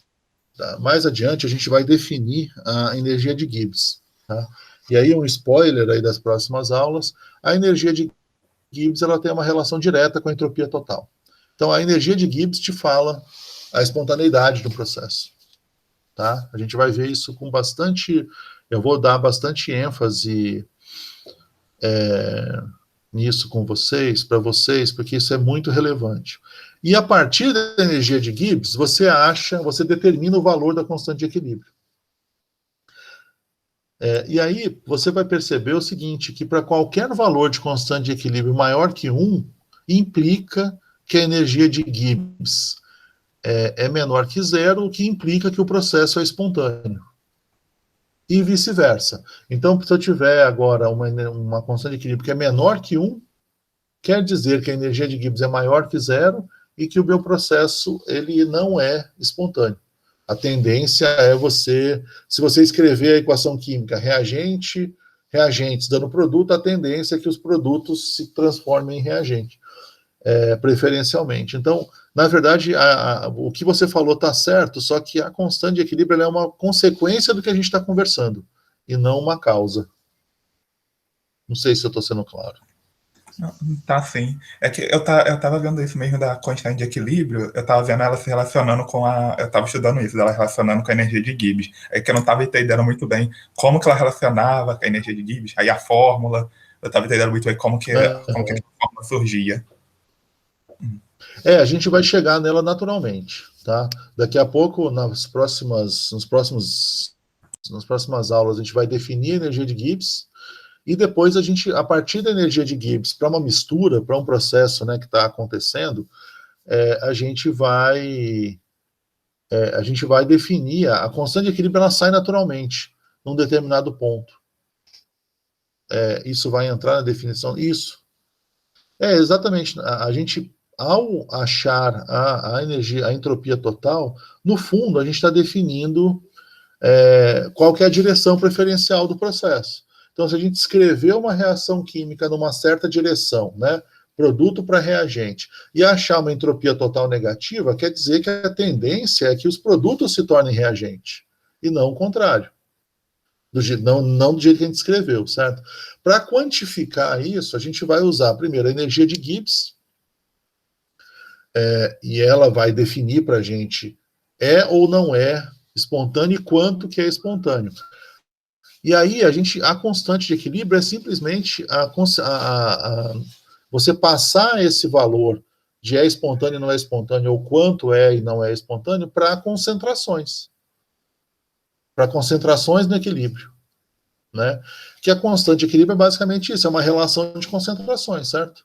mais adiante, a gente vai definir a energia de Gibbs, tá? E aí, um spoiler aí das próximas aulas, a energia de Gibbs, ela tem uma relação direta com a entropia total. Então, a energia de Gibbs te fala a espontaneidade do processo, tá? A gente vai ver isso com bastante... Eu vou dar bastante ênfase nisso com vocês, para vocês, porque isso é muito relevante. E a partir da energia de Gibbs, você determina o valor da constante de equilíbrio. E aí, você vai perceber o seguinte, que para qualquer valor de constante de equilíbrio maior que 1, implica que a energia de Gibbs é menor que 0, o que implica que o processo é espontâneo. E vice-versa. Então, se eu tiver agora uma constante de equilíbrio que é menor que 1, quer dizer que a energia de Gibbs é maior que 0 e que o meu processo ele não é espontâneo. A tendência é se você escrever a equação química reagente reagentes dando produto, a tendência é que os produtos se transformem em reagente, preferencialmente. Então, na verdade, o que você falou está certo, só que a constante de equilíbrio é uma consequência do que a gente está conversando, e não uma causa. Não sei se eu estou sendo claro. Tá, sim. É que eu tava vendo isso mesmo da constante de equilíbrio, eu tava vendo ela se relacionando com a. Eu tava estudando isso, ela relacionando com a energia de Gibbs. É que eu não tava entendendo muito bem como que ela relacionava com a energia de Gibbs, aí a fórmula, eu tava entendendo muito bem como que a fórmula surgia. A gente vai chegar nela naturalmente, tá? Daqui a pouco, nas próximas aulas, a gente vai definir a energia de Gibbs, e depois a partir da energia de Gibbs, para uma mistura, para um processo, né, que está acontecendo, a gente vai definir a constante de equilíbrio, ela sai naturalmente num determinado ponto. Isso vai entrar na definição. Isso. Exatamente. A gente, ao achar a energia, a entropia total, no fundo, a gente está definindo qual que é a direção preferencial do processo. Então, se a gente escrever uma reação química numa certa direção, né, produto para reagente, e achar uma entropia total negativa, quer dizer que a tendência é que os produtos se tornem reagente, e não o contrário. Não do jeito que a gente escreveu, certo? Para quantificar isso, a gente vai usar primeiro a energia de Gibbs, e ela vai definir para a gente ou não é espontâneo e quanto que é espontâneo. E aí a constante de equilíbrio é simplesmente você passar esse valor de é espontâneo e não é espontâneo, ou quanto é e não é espontâneo, para concentrações. Para concentrações no equilíbrio. Né? Que a constante de equilíbrio é basicamente isso, é uma relação de concentrações, certo?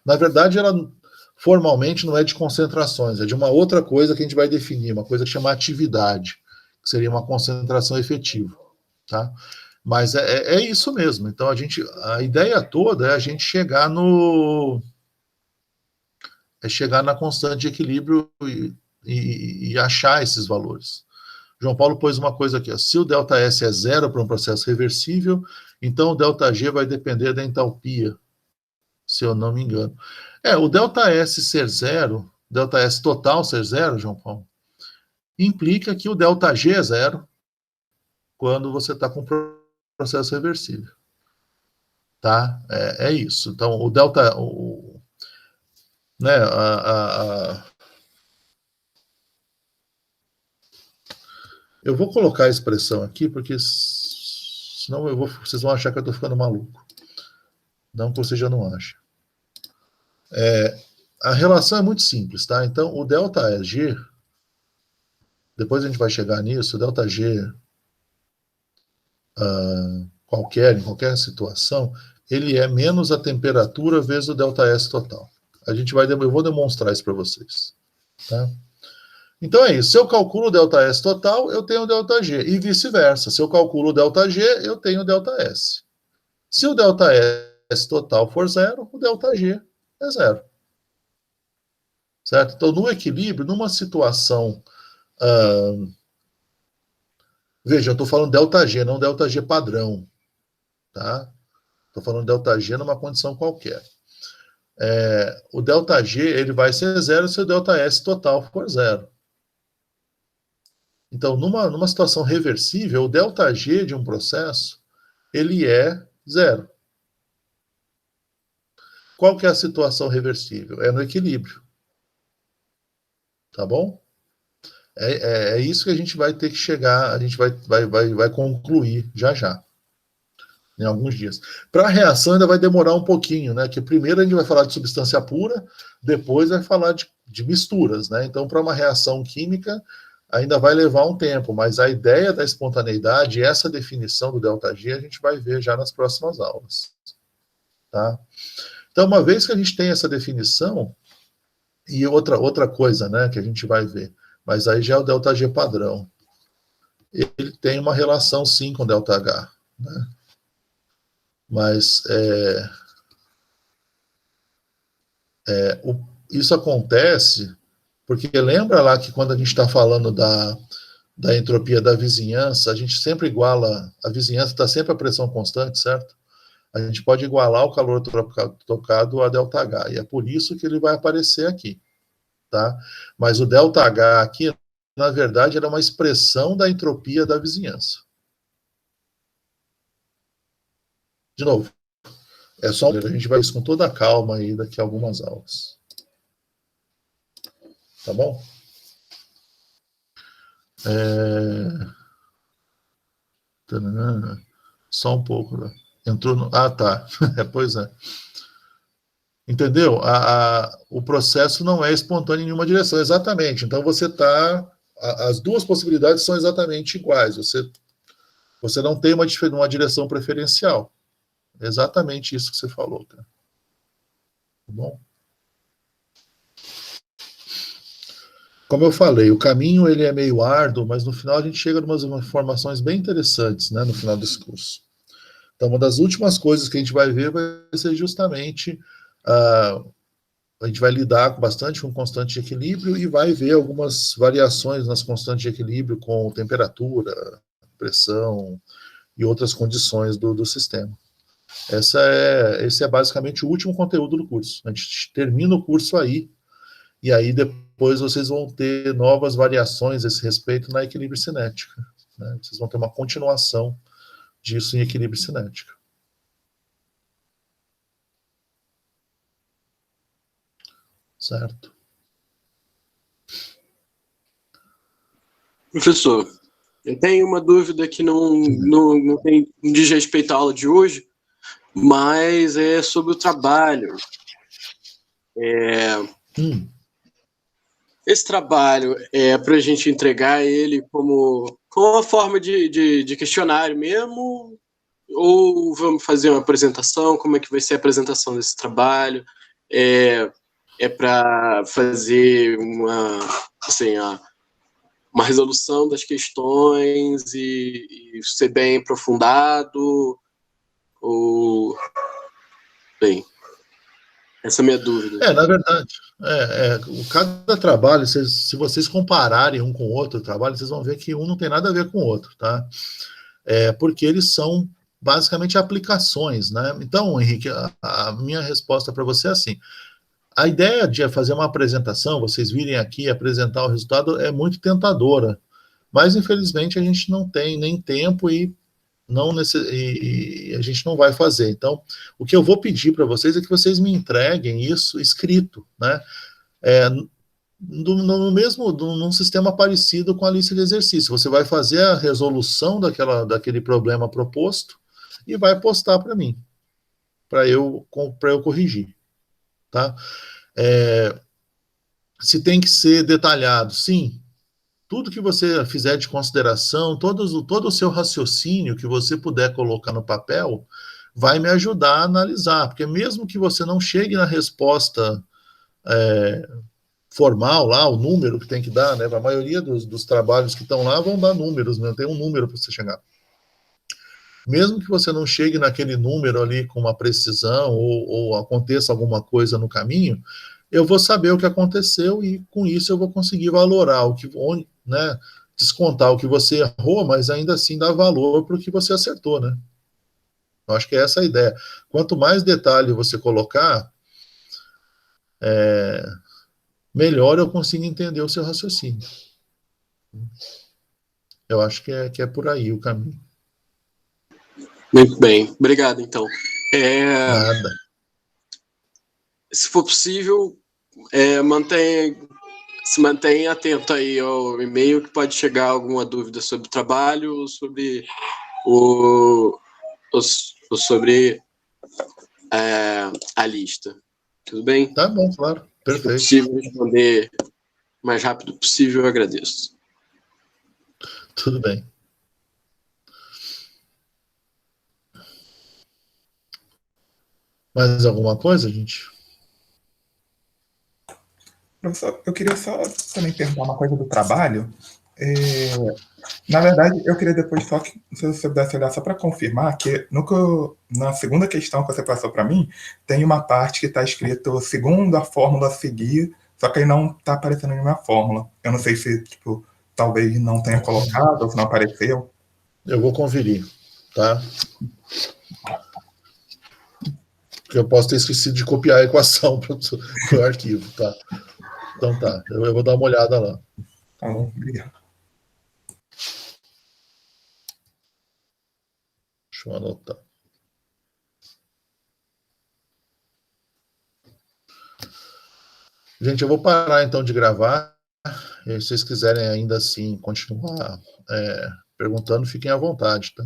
Na verdade, ela formalmente não é de concentrações, é de uma outra coisa que a gente vai definir, uma coisa que chama atividade, que seria uma concentração efetiva. Tá? Mas é isso mesmo. Então a ideia toda é a gente chegar na constante de equilíbrio e achar esses valores. João Paulo pôs uma coisa aqui, ó. Se o ΔS é zero para um processo reversível, então o ΔG vai depender da entalpia, se eu não me engano. O ΔS ser zero, ΔS total ser zero, João Paulo, implica que o ΔG é zero quando você está com processo reversível. Tá? É isso. Então, o delta... né, eu vou colocar a expressão aqui, porque senão vocês vão achar que eu estou ficando maluco. Não que você já não acha. A relação é muito simples, tá? Então, o ΔG, depois a gente vai chegar nisso, o ΔG em qualquer situação, ele é menos a temperatura vezes o ΔS total. Eu vou demonstrar isso para vocês. Tá? Então é isso. Se eu calculo o ΔS total, eu tenho o ΔG. E vice-versa. Se eu calculo o ΔG, eu tenho o ΔS. Se o ΔS total for zero, o ΔG é zero. Certo? Então, no equilíbrio, numa situação... veja, eu estou falando ΔG, não ΔG padrão. Tá? Estou falando ΔG numa condição qualquer. O ΔG ele vai ser zero se o ΔS total for zero. Então, numa situação reversível, o ΔG de um processo ele é zero. Qual que é a situação reversível? É no equilíbrio. Tá bom? É isso que a gente vai ter que chegar, a gente vai concluir já. Em alguns dias. Para a reação ainda vai demorar um pouquinho, né? Que primeiro a gente vai falar de substância pura, depois vai falar de misturas, né? Então, para uma reação química, ainda vai levar um tempo, mas a ideia da espontaneidade, essa definição do ΔG, a gente vai ver já nas próximas aulas. Tá? Então, uma vez que a gente tem essa definição, e outra coisa, né, que a gente vai ver, mas aí já é o ΔG padrão. Ele tem uma relação, sim, com ΔH, né? Mas isso acontece porque lembra lá que quando a gente está falando da entropia da vizinhança, a gente sempre iguala, a vizinhança está sempre a pressão constante, certo? A gente pode igualar o calor trocado a ΔH, e é por isso que ele vai aparecer aqui, tá? Mas o ΔH aqui, na verdade, era uma expressão da entropia da vizinhança. De novo, é só a gente vai isso com toda a calma aí daqui a algumas aulas. Tá bom? Só um pouco, né? Entrou no... Ah, tá. Pois é. Entendeu? O processo não é espontâneo em nenhuma direção, exatamente. Então você está... As duas possibilidades são exatamente iguais. Você não tem uma direção preferencial. É exatamente isso que você falou, cara. Tá bom? Como eu falei, o caminho ele é meio árduo, mas no final a gente chega a umas informações bem interessantes, né, no final desse curso. Então, uma das últimas coisas que a gente vai ver vai ser justamente a gente vai lidar bastante com constante de equilíbrio e vai ver algumas variações nas constantes de equilíbrio com temperatura, pressão e outras condições do sistema. Esse é basicamente o último conteúdo do curso. A gente termina o curso aí, e aí depois vocês vão ter novas variações a esse respeito na equilíbrio cinética, né? Vocês vão ter uma continuação disso em equilíbrio cinética. Certo? Professor, eu tenho uma dúvida que não diz respeito à aula de hoje, mas é sobre o trabalho. Esse trabalho é para a gente entregar ele como uma forma de questionário mesmo? Ou vamos fazer uma apresentação? Como é que vai ser a apresentação desse trabalho? É para fazer uma resolução das questões e ser bem aprofundado? Ou... Bem, essa é a minha dúvida. Na verdade, cada trabalho, se vocês compararem um com o outro trabalho, vocês vão ver que um não tem nada a ver com o outro, tá? Porque eles são basicamente aplicações, né? Então, Henrique, a minha resposta para você é assim: a ideia de fazer uma apresentação, vocês virem aqui apresentar o resultado, é muito tentadora, mas infelizmente a gente não tem nem tempo e a gente não vai fazer. Então, o que eu vou pedir para vocês é que vocês me entreguem isso escrito, né? Num sistema parecido com a lista de exercícios. Você vai fazer a resolução daquele problema proposto e vai postar para mim, para eu corrigir, tá? Se tem que ser detalhado, sim. Tudo que você fizer de consideração, todo o seu raciocínio que você puder colocar no papel, vai me ajudar a analisar, porque mesmo que você não chegue na resposta formal lá, o número que tem que dar, né? A maioria dos trabalhos que estão lá vão dar números, né? Tem um número para você chegar. Mesmo que você não chegue naquele número ali com uma precisão ou aconteça alguma coisa no caminho, eu vou saber o que aconteceu e com isso eu vou conseguir valorar né, descontar o que você errou, mas ainda assim dar valor para o que você acertou, né? Eu acho que é essa a ideia. Quanto mais detalhe você colocar, melhor eu consigo entender o seu raciocínio. Eu acho que é por aí o caminho. Muito bem, obrigado, então. Nada. Se for possível, se mantenha atento aí ao e-mail, que pode chegar alguma dúvida sobre o trabalho ou sobre sobre a lista. Tudo bem? Tá bom, claro. Perfeito. Se for possível responder o mais rápido possível, eu agradeço. Tudo bem. Mais alguma coisa, gente? Professor, eu queria só também perguntar uma coisa do trabalho. Na verdade, eu queria depois só que se você pudesse olhar só para confirmar que na segunda questão que você passou para mim, tem uma parte que está escrito segundo a fórmula a seguir, só que aí não está aparecendo nenhuma fórmula. Eu não sei se talvez não tenha colocado, ou se não apareceu. Eu vou conferir, tá? Porque eu posso ter esquecido de copiar a equação para o arquivo, tá? Então tá, eu vou dar uma olhada lá. Tá bom, obrigado. Deixa eu anotar. Gente, eu vou parar então de gravar. E se vocês quiserem ainda assim continuar perguntando, fiquem à vontade, tá?